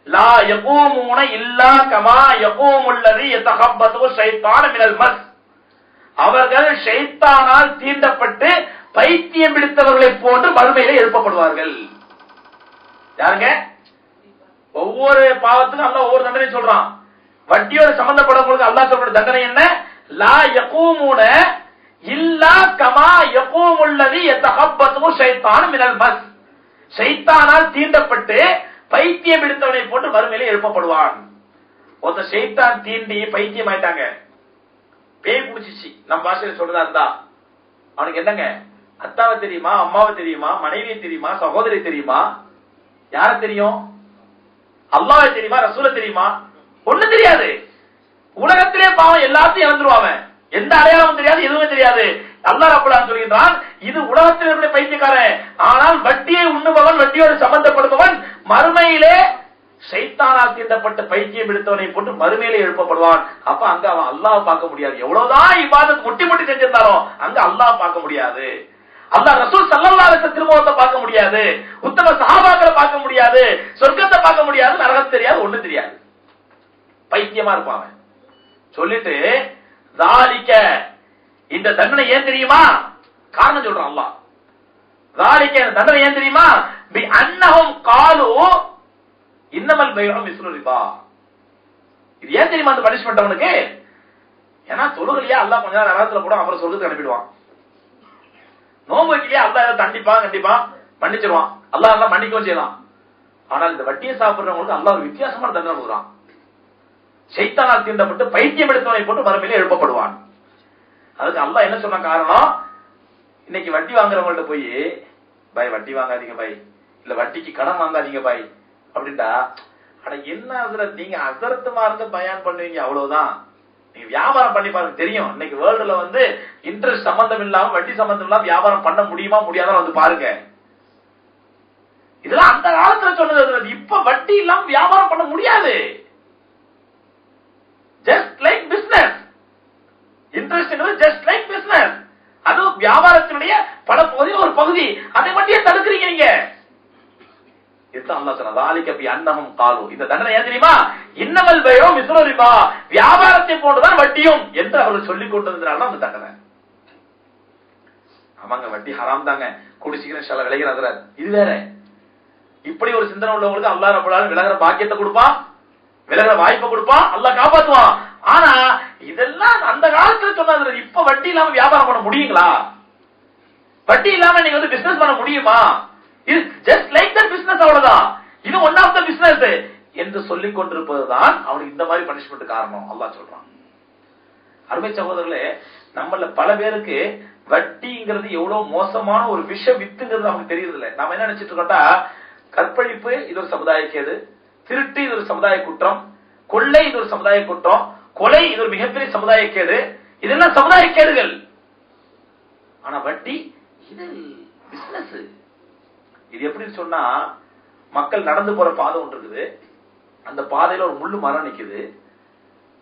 லா யகூமுன இல்லா கமா யகூமுல்லதி யதகப்பது ஷைத்தான மினல் மஸ், அவர்கள் ஷைத்தானால் தீண்டப்பட்டு பைத்தியம் பிடித்தவர்களை போன்று மறுமையிலே எழுப்பப்படுவார்கள். யாருங்க? ஒவ்வொரு பாவத்துக்கும் அல்லாஹ் ஒவ்வொரு தண்டனை சொல்றான். வட்டியோடு சம்பந்தப்படவங்களுக்கு அல்லாஹ் சொல்ற தண்டனை என்ன? லா யகூமுன இல்லா கமா யகூமுல்லதி யதகப்பது ஷைத்தான மினல் மஸ், ஷைத்தானால் தீண்டப்பட்டு பைத்தியம் பிடித்தவனை போன்று மறுமையிலே எழுப்பப்படுவான். ஒருத்த ஷைத்தான் தீண்டி பைத்தியம் ஆயிட்டாங்க, பேய் பிடிச்சிச்சு, நம்ம பாஷையில சொல்றதா இருந்தா, அவனுக்கு என்னங்க அத்தாவை தெரியுமா, அம்மாவை தெரியுமா, மனைவியை தெரியுமா, சகோதரி தெரியுமா, யார தெரியும்? அல்லாஹ்வை தெரியுமா, ரசூலை தெரியுமா? ஒண்ணு தெரியாது. உலகத்திலே பாவம் எல்லாத்தையும் இழந்துருவாங்க, எந்த அடையாளமும் தெரியாது, எதுவுமே தெரியாது. அல்லாஹ் ரப்பல் ஆலமீன் சொல்கின்றான், இது உலகத்தில் இருக்கிற பைத்தியக்காரன். ஆனால் வட்டியை உண்ணுபவன், வட்டியோடு சம்பந்தப்படுபவன் மறுமையிலே ஷைத்தானால் தீண்டப்பட்ட பைத்தியம் எடுத்தவனை போட்டு மறுமையிலே எழுப்பப்படுவான். அப்ப அங்க அவன் அல்லாஹ் பார்க்க முடியாது. எவ்வளவுதான் இபாதத் முட்டி முட்டி செஞ்சிருந்தாலும் அங்க அல்லாஹ் பார்க்க முடியாது. அல்லாஹ் ரசூல் ஸல்லல்லாஹு அலைஹி வஸல்லம் திருமுகத்தை பார்க்க முடியாது, உத்தம சஹாபாக்களை பார்க்க முடியாது, சொர்க்கத்தை பார்க்க முடியாது, நரகம் தெரியாது, ஒண்ணு தெரியாது, பைத்தியமா இருப்பாங்க. சொல்லிட்டு ذالிக, இந்த தண்டனை ஏன் தெரியுமா? காரணம் சொல்றான் அல்லாஹ். ذالிக, இந்த தண்டனை ஏன் தெரியுமா? பி அன்னஹும் காலு இன்னமல் பைஉ மிஸ்லு ரிபா. இது ஏன் தெரியுமா அந்த பனிஷ்மென்ட் அவனுக்கு? ஏன்னா தொழுகலையா அல்லாஹ் கொஞ்ச நேரம் நரகத்துல போடும், அப்புறம் சொர்க்கத்துக்கு அனுப்பிடுவான். நோன்பு வைக்கலையா அல்லாஹ் கண்டிப்பா மன்னிச்சிருவான், அல்லாஹ் எல்லாம் மன்னிக்கவும் செய்யலாம். ஆனால் இந்த வட்டியை சாப்பிடுறவங்களுக்கு அல்லாஹ் ஒரு வித்தியாசமான தண்டனை கொடுக்குறான். ஷைத்தானால் தீண்டப்பட்டு பைத்தியம் எடுத்தவனை போட்டு மறுமையிலே எழுப்பப்படுவான். அதுக்கு அல்லாஹ் என்ன சொன்ன காரணம்? இன்னைக்கு வட்டி வாங்குறவங்கள்ட்ட போய் பாய் வட்டி வாங்காதீங்க பாய், இல்ல வட்டிக்கு கடன் வாங்காதீங்க பாய் அப்படின்ட்டா, அட என்ன ஹஸ்ரத் நீங்க ஹஸ்ரத் மார்க்க பயான் பண்ணுவீங்க, அவ்வளவுதான். நீங்க வியாபாரம் பண்ணி பாருங்க தெரியும். இன்னைக்கு வேர்ல்டுல வந்து இன்ட்ரெஸ்ட் சம்பந்தம் இல்லாம வட்டி சம்பந்தம் இல்லாம வியாபாரம் பண்ண முடியுமா முடியாதான் வந்து பாருங்க. இதெல்லாம் அந்த காலத்துல சொன்னது. இப்ப வட்டி இல்லாம வியாபாரம் பண்ண முடியாது. Just like business, interest just like business. அது வியாபாரத்தினுடைய பல பகுதியில் ஒரு பகுதி. அதை வட்டியை தடுக்கிறீங்க நீங்க. இந்த தண்டனை ஏன் தெரியுமா? இன்னமல் பைஉ மிஸ்லு ரிபா, வியாபாரத்தை போன்றுதான் வட்டியும் என்று அவர்கள் சொல்லிக் கொண்டிருந்தாலும் அந்த தண்டனை. ஆமாங்க வட்டி ஹராம் தாங்க, குடிச்சிக்கிற சில விளைகிறார். இது வேற. இப்படி ஒரு சிந்தனை உள்ளவங்களுக்கு அல்லாஹ் ரப்பல் ஆலமீன் விலகிற பாக்கியத்தை கொடுப்பான், விலகிற வாய்ப்பை கொடுப்பான், அல்லாஹ் காப்பாத்துவான். ஆனா இதெல்லாம் அந்த காலத்துல சொன்னது. இப்ப வட்டி இல்லாம வியாபாரம் பண்ண முடியுங்களா? வட்டி இல்லாம நீங்க வந்து பிசினஸ் பண்ண முடியுமா? இது ஜஸ்ட் லைக் தட் பிசினஸ், அவ்வளவுதான். இது ஒன் ஆஃப் த பிசினஸ் என்று சொல்லிக் கொண்டிருப்பதுதான் அவனுக்கு இந்த மாதிரி பனிஷ்மெண்ட் காரணம் அல்லாஹ் சொல்றான். அருமை சகோதரர்களே, நம்மள பல பேருக்கு வட்டிங்கிறது எவ்வளவு மோசமான ஒரு விஷ வித்துங்கிறது நமக்கு தெரியறது இல்லை. நாம என்ன நினைச்சிட்டு இருக்கோம்டா, கற்பழிப்பு இது ஒரு சமுதாய கேடு, திருட்டு இது ஒரு சமுதாய குற்றம், கொள்ளை இது ஒரு சமுதாய குற்றம், கொலை இது ஒரு மிகப்பெரிய சமுதாய கேடு, இதெல்லாம் சமுதாய கேடுகள். ஆனா வட்டி இது பிசினஸ். இது எப்படின்னு சொன்னா, மக்கள் நடந்து போற பாதை ஒன்று இருக்குது, அந்த பாதையில ஒரு முள்ளு மரம் நிக்குது.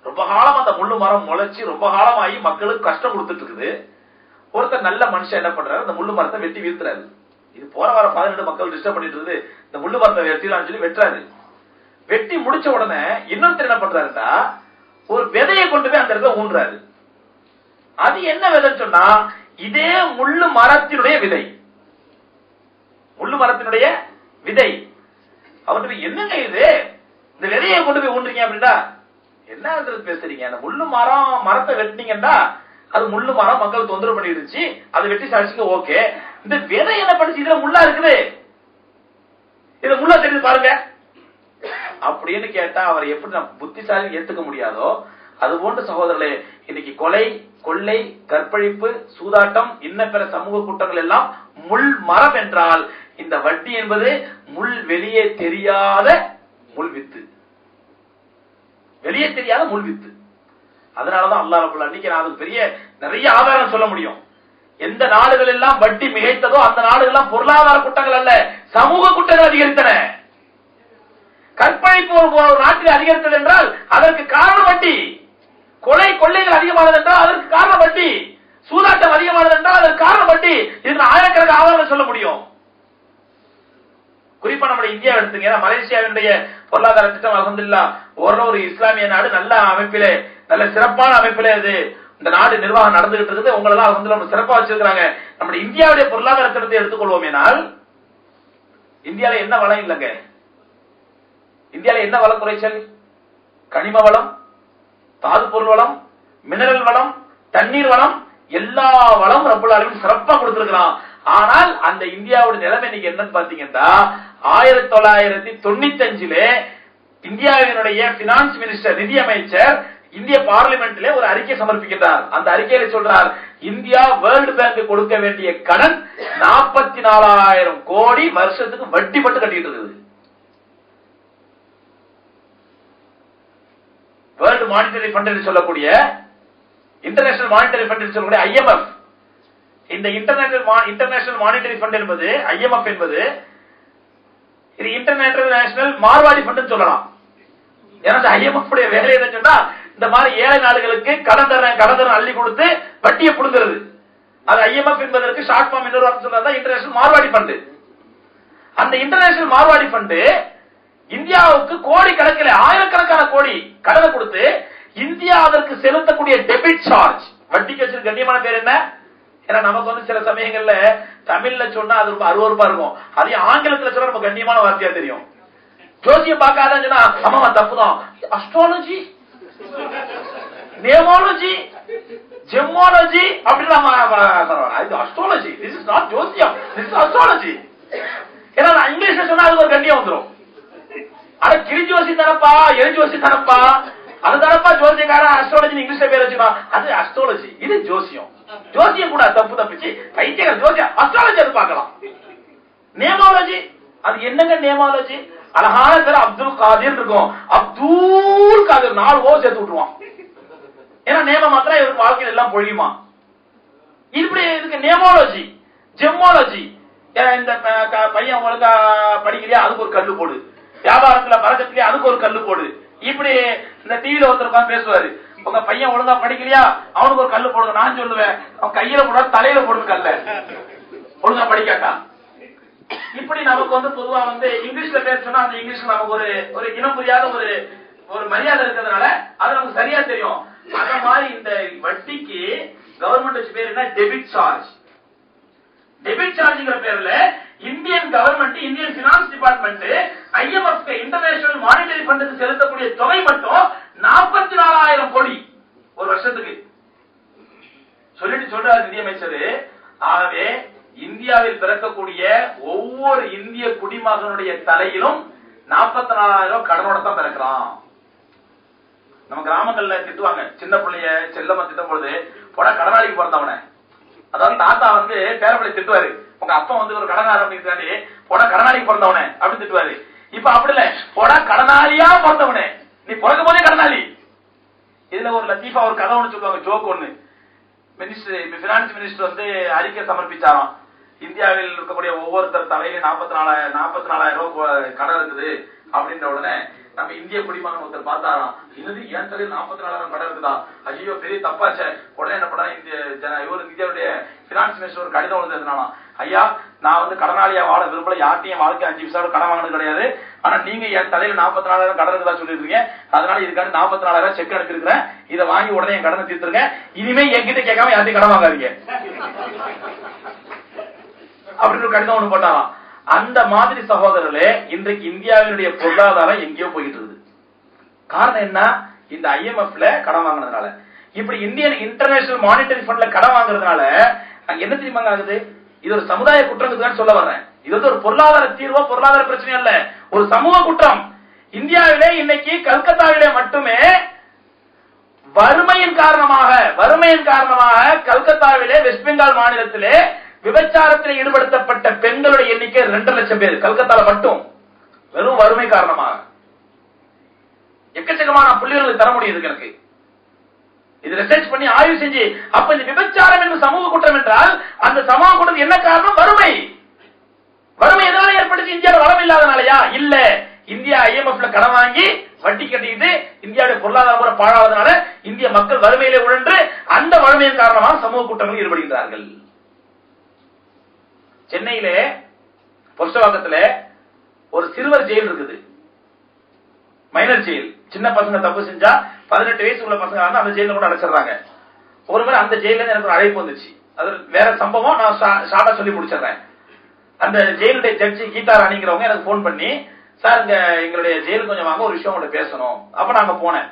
ரொம்ப காலம் அந்த முள்ளு மரம் முளைச்சு ரொம்ப காலமாகி மக்களுக்கு கஷ்டம் கொடுத்துட்டு இருக்குது. ஒருத்தர் நல்ல மனுஷன் என்ன பண்றாரு, அந்த முள்ளு மரத்தை வெட்டி வீழ்த்துறாரு. இது போற வர பாதை மக்கள் டிஸ்டர்ப் பண்ணிட்டு இருக்குது, இந்த முள்ளு மரத்தை வெட்டிலான்னு சொல்லி வெட்டுறாரு. வெட்டி முடிச்ச உடனே இன்னொருத்தர் என்ன பண்றாருன்னா, ஒரு விதையை கொண்டு போய் அந்த இடத்துல ஊன்றாரு. அது என்ன விதைன்னு சொன்னா, இதே முள்ளு மரத்தினுடைய விதை. முள்ளு மரத்தினுடைய விதை. அவர்கிட்ட என்னங்க இது, இந்த விதையை கொண்டு போய் ஊன்றீங்க அப்படின்னா, என்ன பேசுறீங்க, அந்த முள்ளு மரத்தை வெட்டினீங்கன்னா அது முள்ளு மரம் மக்கள் தொந்தரவு பண்ணிடுச்சு, அதை வெட்டி சாதிச்சுங்க. ஓகே, இந்த விதை என்ன பண்ணுச்சு, இதுல முள்ளா இருக்குது, இதுல முள்ளா தெரியுது பாருங்க அப்படின்னு கேட்டா அவர் எப்படி நம்ம புத்திசாலி ஏத்துக்க முடியாதோ, அது போன்ற சகோதரர்களே, இன்னைக்கு கொலை, கொள்ளை, கற்பழிப்பு, சூதாட்டம், இன்ன பிற சமூக குற்றங்கள் எல்லாம் முள் மரம் என்றால், இந்த வட்டி என்பது முள் வெளியே தெரியாத முள் வித்து, வெளியே தெரியாத முள் வித்து. அதனாலதான் அல்லாஹ் ரப்பல் அன்னைக்கு அதுக்கு பெரிய நிறைய ஆதாரம் சொல்ல முடியும். எந்த நாடுகள் எல்லாம் வட்டி மிகைத்ததோ அந்த நாடுகள் எல்லாம் பொருளாதார குற்றங்கள் அல்ல, சமூக குற்றங்கள் அதிகரித்தன. கற்பழிப்பு ஒரு நாட்டில் அதிகரித்தது என்றால் அதற்கு காரணம் வட்டி. கொலை கொள்ளைகள் அதிகமானது என்றால் அதற்கு காரணம் வட்டி. சூதாட்டம் அதிகமானது என்றால் அதற்கு காரணம் வட்டி. இதுக்கு ஆயிரக்கணக்கான ஆதாரம் சொல்ல முடியும். குறிப்பா நம்முடைய இந்தியா எடுத்துங்க, மலேசியாவினுடைய பொருளாதார திட்டம் அல்ஹம்துலில்லாஹ் ஒரு இஸ்லாமிய நாடு, நல்ல அமைப்பிலே, நல்ல சிறப்பான அமைப்பிலே அது இந்த நாடு நிர்வாகம் நடந்துகிட்டு இருக்குது. உங்களை எல்லாம் அல்ஹம்துலில்லாஹ் சிறப்பா வச்சிருக்காங்க. நம்முடைய இந்தியாவுடைய பொருளாதார திட்டத்தை எடுத்துக்கொள்வோமேனால், இந்தியாவில் என்ன வளம் இல்லைங்க, இந்தியாவில் என்ன வளம் குறைச்சல்? கனிம வளம், தாது பொருள் வளம், மினரல் வளம், தண்ணீர் வளம், எல்லா வளம் ரப்பல் ஆலமீன் சிறப்பா கொடுத்திருக்கிறான். ஆனால் அந்த இந்தியாவுடைய நிலைமை இன்னைக்கு என்னன்னு பாத்தீங்கன்னா, 1995 இந்தியாவினுடைய பினான்ஸ் மினிஸ்டர், நிதி அமைச்சர் இந்திய பார்லிமெண்ட்ல ஒரு அறிக்கை சமர்ப்பிக்கிறார். அந்த அறிக்கையில சொல்றார், இந்தியா வேர்ல்டு பேங்க் கொடுக்க வேண்டிய கடன் 44,000 கோடி வருஷத்துக்கு வட்டி மட்டும் கட்டிட்டு இருக்குது. வேர்ல்டு மானிட்டரி ஃபண்ட் என்று சொல்லக்கூடிய, இன்டர்நேஷனல் மானிட்டரி ஃபண்ட் என்று சொல்லக்கூடிய IMF, இந்த இன்டர்நேஷனல் மானிட்டரி ஃபண்ட் என்பது, IMF என்பது இது இன்டர்நேஷனல் மார்வாடி ஃபண்ட் சொல்லலாம். ஏன்னா IMF உடைய வேலை என்ன சொன்னா, இந்த மாதிரி ஏழை நாடுகளுக்கு கடன் தர அள்ளி கொடுத்து வட்டியை புடுங்கிறது. அது IMF என்பதற்கு ஷார்ட் ஃபார்ம் இன்னொரு வார்த்தை சொன்னா இன்டர்நேஷனல் மார்வாடி ஃபண்ட். அந்த இன்டர்நேஷனல் மார்வாடி ஃபண்ட் இந்தியாவுக்கு கோடி கணக்கில் ஆயிரக்கணக்கான கோடி கடனை கொடுத்து, இந்தியா அதற்கு செலுத்தக்கூடிய டெபிட் சார்ஜ், வட்டிக்கு வச்சிருக்க கண்ணியமான பேர் என்ன? ஏன்னா நமக்கு வந்து சில சமயங்கள்ல தமிழ்ல சொன்னா அது ரொம்ப அருவருப்பா இருக்கும், அதே ஆங்கிலத்துல சொன்னா நம்ம கண்ணியமான வார்த்தையா தெரியும். ஜோசியம் பார்க்காதான் சொன்னா அம்மா தப்புதான். அஸ்ட்ராலஜி, நேமாலஜி, ஜெமாலஜி அப்படின்னு அஸ்ட்ராலஜி, திஸ் இஸ் நாட் ஜோசியம், திஸ் இஸ் அஸ்ட்ராலஜி. ஏன்னா இங்கிலீஷ்ல சொன்னா அதுக்கு ஒரு கண்ணியம் வந்துடும். அட கிளி ஜோசி தரப்பா, எரி ஜோசி தரப்பா, அது தரப்பா ஜோசியக்கார, அஸ்ட்ராலஜி இங்கிலீஷ்ல பேர் வச்சுக்கலாம், அது அஸ்ட்ராலஜி, இது ஜோசியம். ஜோசியம் கூட தப்பு தப்பிச்சு பைத்தியங்கள் ஜோசியம், அஸ்ட்ராலஜி அது பார்க்கலாம். நேமாலஜி, அது என்னங்க நேமாலஜி? அழகான பேர் அப்துல் காதிர் இருக்கும், அப்துல் காதிர் 4 ஓ சேர்த்து விட்டுருவான். ஏன்னா நேம மாத்திரம் இவருக்கு வாழ்க்கையில் எல்லாம் பொழியுமா. இப்படி இதுக்கு நேமாலஜி, ஜெமாலஜி. இந்த பையன் ஒழுங்கா படிக்கலையா அதுக்கு ஒரு கல்லு போடு, வியாபாரத்துல பறக்கத்துலயே அதுக்கு ஒரு கல்லு போடு. இப்படி இந்த டிவில ஒருத்தர் பேசுவாரு, உங்க பையன் ஒழுங்கா படிக்கலையா அவனுக்கு ஒரு கல்லு போடுங்க. நான் சொல்லுவேன், அவன் கையில போட தலையில போடுங்க கல்ல, ஒழுங்கா படிக்காட்டா. இப்படி நமக்கு வந்து பொதுவா வந்து இங்கிலீஷ்ல பேர் சொன்னா அந்த இங்கிலீஷ்ல நமக்கு ஒரு இனம் புரியாத ஒரு மரியாதை இருக்கிறதுனால அது நமக்கு சரியா தெரியும். அந்த மாதிரி இந்த வட்டிக்கு கவர்மெண்ட் பேர் என்ன? Debit charge. டெபிட் சார்ஜ்ங்கிற பேர்ல Indian government, Indian finance department IMF international monetary ஃபண்டுக்கு செலுத்தக்கூடிய தொகை மட்டும் 44,000 கோடி ஒரு வருஷத்துக்கு சொல்றாரு நிதியமைச்சர். ஆகவே இந்தியாவில் பிறக்கக்கூடிய ஒவ்வொரு இந்திய குடிமகனுடைய தலையிலும் 44,000 கடனோட தான் பிறக்கிறான். நம்ம கிராமங்கள்ல திட்டுவாங்க, சின்ன பிள்ளைய செல்லமா திட்டும் பொழுது போட கடனாளிக்கு பிறந்தவன, அதாவது தாத்தா வந்து பேரப்பிள்ளை திட்டுவாரு, உங்க அப்பா வந்து ஒரு கடனாளி அப்படின்னு போட கடனாளிக்கு பிறந்தவனே அப்படின்னு திட்டுவாரு. இப்ப அப்படி இல்ல, போட கடனாளியா பிறந்தவனே, நீ பிறக்கும் போதே கடனாளி. இதுல ஒரு லத்தீஃபா ஒரு கதை ஒண்ணு சொல்லுவாங்க, ஜோக் ஒண்ணு. பினான்ஸ் மினிஸ்டர் வந்து அறிக்கை சமர்ப்பிச்சாராம், இந்தியாவில் இருக்கக்கூடிய ஒவ்வொருத்தர் தலையிலும் 44,000 கடன் இருக்குது அப்படின்ற உடனே நம்ம இந்திய குடிமகன் ஒருத்தர் பார்த்தாராம், இது என் தலையில் 44,000 கடன் இருக்குதா, ஐயோ பெரிய தப்பாச்ச. உடனே என்ன பண்ணா, இந்தியாவுடைய பினான்ஸ் மினிஸ்டர் ஒரு கடிதம் எழுதுனாலாம், ஐயா நான் வந்து கடனாளியா வாழ விரும்பல, யார்ட்டையும் வாழ்க்கை 5 பைசா கடன் வாங்கினது கிடையாது, ஆனா நீங்க என் தலையில 44,000 கடன் இருக்குதா சொல்லிருக்கீங்க, அதனால இதுக்காண்டி 44,000 செக் எடுத்திருக்கிறேன், இதை வாங்கி உடனே என் கடனை தீர்த்துருங்க, இனிமே என்கிட்ட கேட்காம யார்ட்டையும் கடன் வாங்காதீங்க அப்படின்னு ஒரு கடிதம் ஒண்ணு போட்டாலாம். அந்த மாதிரி சகோதரர்களே, இன்றைக்கு இந்தியாவினுடைய பொருளாதாரம் எங்கேயோ போயிட்டு இருக்குது. காரணம் என்ன? இந்த IMFல கடன் வாங்கினதுனால. இப்படி இந்தியன் இன்டர்நேஷனல் மானிட்டரி ஃபண்ட்ல கடன் வாங்குறதுனால என்ன தெரியுமாங்க ஆகுது? இது ஒரு சமுதாய குற்றம் சொல்ல வர்றேன். இது வந்து ஒரு பொருளாதார தீர்வோ பொருளாதார பிரச்சனை அல்ல, ஒரு சமூக குற்றம். இந்தியாவிலே இன்னைக்கு கல்கத்தாவிலே மட்டுமே வறுமையின் காரணமாக கல்கத்தாவிலே வெஸ்ட் பெங்கால் மாநிலத்திலே விபச்சாரத்தில் ஈடுபடுத்தப்பட்ட பெண்களுடைய எண்ணிக்கை 2 லட்சம் பேர் கல்கத்தால மட்டும், வெறும் வறுமை காரணமாக. எக்கச்சக்கமான புள்ளிகளுக்கு தர முடியுது எனக்கு. இது ரிசர்ச் பண்ணி ஆய்வு செஞ்சு, அப்ப இந்த விபச்சாரம் என்று சமூக குற்றம் என்றால் அந்த சமூக குற்றம் என்ன காரணம்? வறுமை. வறுமை எதனால ஏற்படுச்சு? இந்தியாவில் வளம் இல்லாதனாலயா? இல்ல, இந்தியா IMFல கடன் வாங்கி வட்டி கட்டிட்டு இந்தியாவுடைய பொருளாதாரம் பாழாவதனால இந்திய மக்கள் வறுமையிலே உழன்று அந்த வறுமையின் காரணமாக சமூக குற்றங்கள் ஈடுபடுகிறார்கள். சென்னையிலே பொருஷவாக்கத்துல ஒரு சிறுவர் ஜெயில் இருக்குது, மைனர் ஜெயில். சின்ன பசங்க தப்பு செஞ்சா 18 வயசு உள்ள பசங்க அந்த ஜெயில கூட அடைச்சிடறாங்க. ஒரு முறை அந்த ஜெயில எனக்கு ஒரு அழைப்பு வந்துச்சு, அது வேற சம்பவம், நான் ஷார்ட்டா சொல்லி முடிச்சிடறேன். அந்த ஜெயிலுடைய ஜட்ஜி கீதா ராணிங்கிறவங்க எனக்கு போன் பண்ணி, சார் இங்க எங்களுடைய ஜெயிலுக்கு கொஞ்சம் வாங்க, ஒரு விஷயம் உங்கள்ட்ட பேசணும். அப்ப நாங்க போனேன்.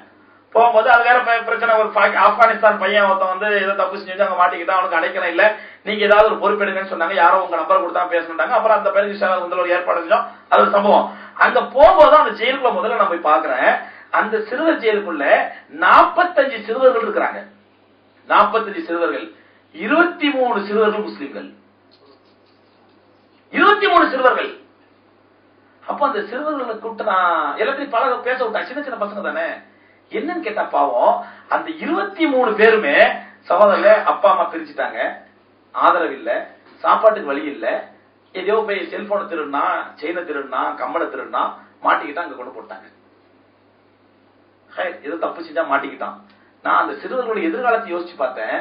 போகும்போது அது வேற பிரச்சனை, ஒரு ஆப்கானிஸ்தான் பையன் ஒருத்தன் வந்து ஏதோ தப்பு செஞ்சு அங்க மாட்டிக்கிட்டா, அவனுக்கு அடைக்கணும் இல்ல, நீங்க ஏதாவது ஒரு பொறுப்பெடுங்கன்னு சொன்னாங்க, யாரோ உங்க நம்பர் கொடுத்தா பேசணுட்டாங்க. அப்புறம் அந்த பயிற்சி ஒரு ஏற்பாடு செஞ்சோம், அது ஒரு சம்பவம். அங்க போகும்போது அந்த ஜெயிலுக்குள்ள முதல்ல நான் போய் பாக்குறேன், அந்த சிறுவர் ஜெயிலுக்குள்ள 45 சிறுவர்கள் இருக்கிறாங்க. 45 சிறுவர்கள், 23 சிறுவர்கள் முஸ்லிம்கள், 23 சிறுவர்கள். அப்ப அந்த சிறுவர்களை கூப்பிட்டு நான் எல்லாத்தையும் பல பேச விட்டேன், சின்ன சின்ன பசங்க தானே. என்னன்னு கேட்டா பாவம், அந்த 23 பேருமே சகோதரர்களே அப்பா அம்மா பிரிச்சுட்டாங்க, ஆதரவு இல்ல, சாப்பாட்டுக்கு வழி இல்ல, ஏதோ போய் செல்போனை திருடுனா, செயினை திருடுனா, கம்மலை திருடுனா, மாட்டிக்கிட்டான், அங்க கொண்டு போட்டாங்க. ஏதோ தப்பு செஞ்சா மாட்டிக்கிட்டான். நான் அந்த சிறுவர்களுடைய எதிர்காலத்தை யோசிச்சு பார்த்தேன்.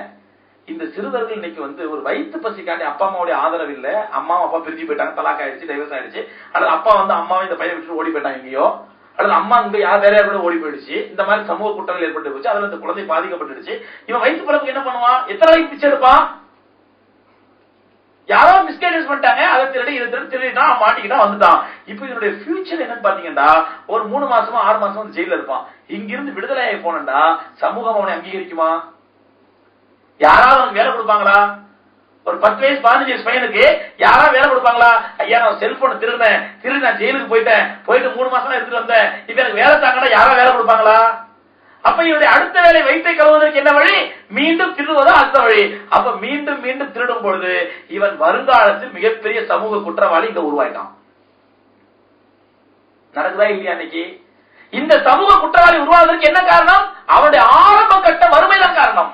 இந்த சிறுவர்கள் இன்னைக்கு வந்து ஒரு வயிற்று பசிக்காண்டி அப்பா அம்மாவுடைய ஆதரவு இல்ல, அம்மா அப்பா பிரிஞ்சு போயிட்டாங்க, தலாக் ஆயிடுச்சு, டைவர்ஸ் ஆயிடுச்சு, அல்லது அப்பா வந்து அம்மாவை இந்த பையன் விட்டு ஓடி போயிட்டாங்க எங்கேயோ, அல்லது அம்மா இங்க யார் வேற யாரோட ஓடி போயிடுச்சு, இந்த மாதிரி சமூக குற்றங்கள் ஏற்பட்டு போச்சு, அதுல இந்த குழந்தை பாதிக்கப்பட்டுடுச்சு. இவன் வயிற்று பிறப்புக்கு என்ன பண்ணுவான்? எத்தனை நாளைக்கு பிச்சை எடுப்பான்? யாரோ மிஸ்கைடன்ஸ் பண்ணிட்டாங்க, அதை திருடி இதை திருடிட்டான், மாட்டிக்கிட்டான், வந்துட்டான். இப்ப இதனுடைய ஃபியூச்சர் என்னன்னு பாத்தீங்கன்னா, ஒரு 3 மாசமா 6 மாசமா ஜெயில இருப்பான். இங்கிருந்து விடுதலையாகி போனா சமூகம் அவனை அங்கீகரிக்குமா? யாராவது அவனுக்கு வேலை கொடுப்பாங்களா? ஒரு 10 வயசு 15 வயசு பையனுக்கு யாராவது வேலை கொடுப்பாங்களா? ஐயா நான் செல்போன் திருடினேன், நான் ஜெயிலுக்கு போயிட்டு 3 மாசமா எடுத்துட்டு வந்தேன், இப்ப எனக்கு வேலை தாங்கன்னா யாராவது வேலை கொடுப்பாங்களா? அப்ப இவருடைய அடுத்த வேலை வயிற்றை கழுவுவதற்கு என்ன வழி? மீண்டும் திருடுவதா அடுத்த வழி. அப்ப மீண்டும் மீண்டும் திருடும் பொழுது இவன் வருங்காலத்தில் மிகப்பெரிய சமூக குற்றவாளி இங்க உருவாயிட்டான். நடக்குதா இல்லையா? இன்னைக்கு இந்த சமூக குற்றவாளி உருவாவதற்கு என்ன காரணம்? அவனுடைய ஆரம்ப கட்ட வறுமைதான் காரணம்.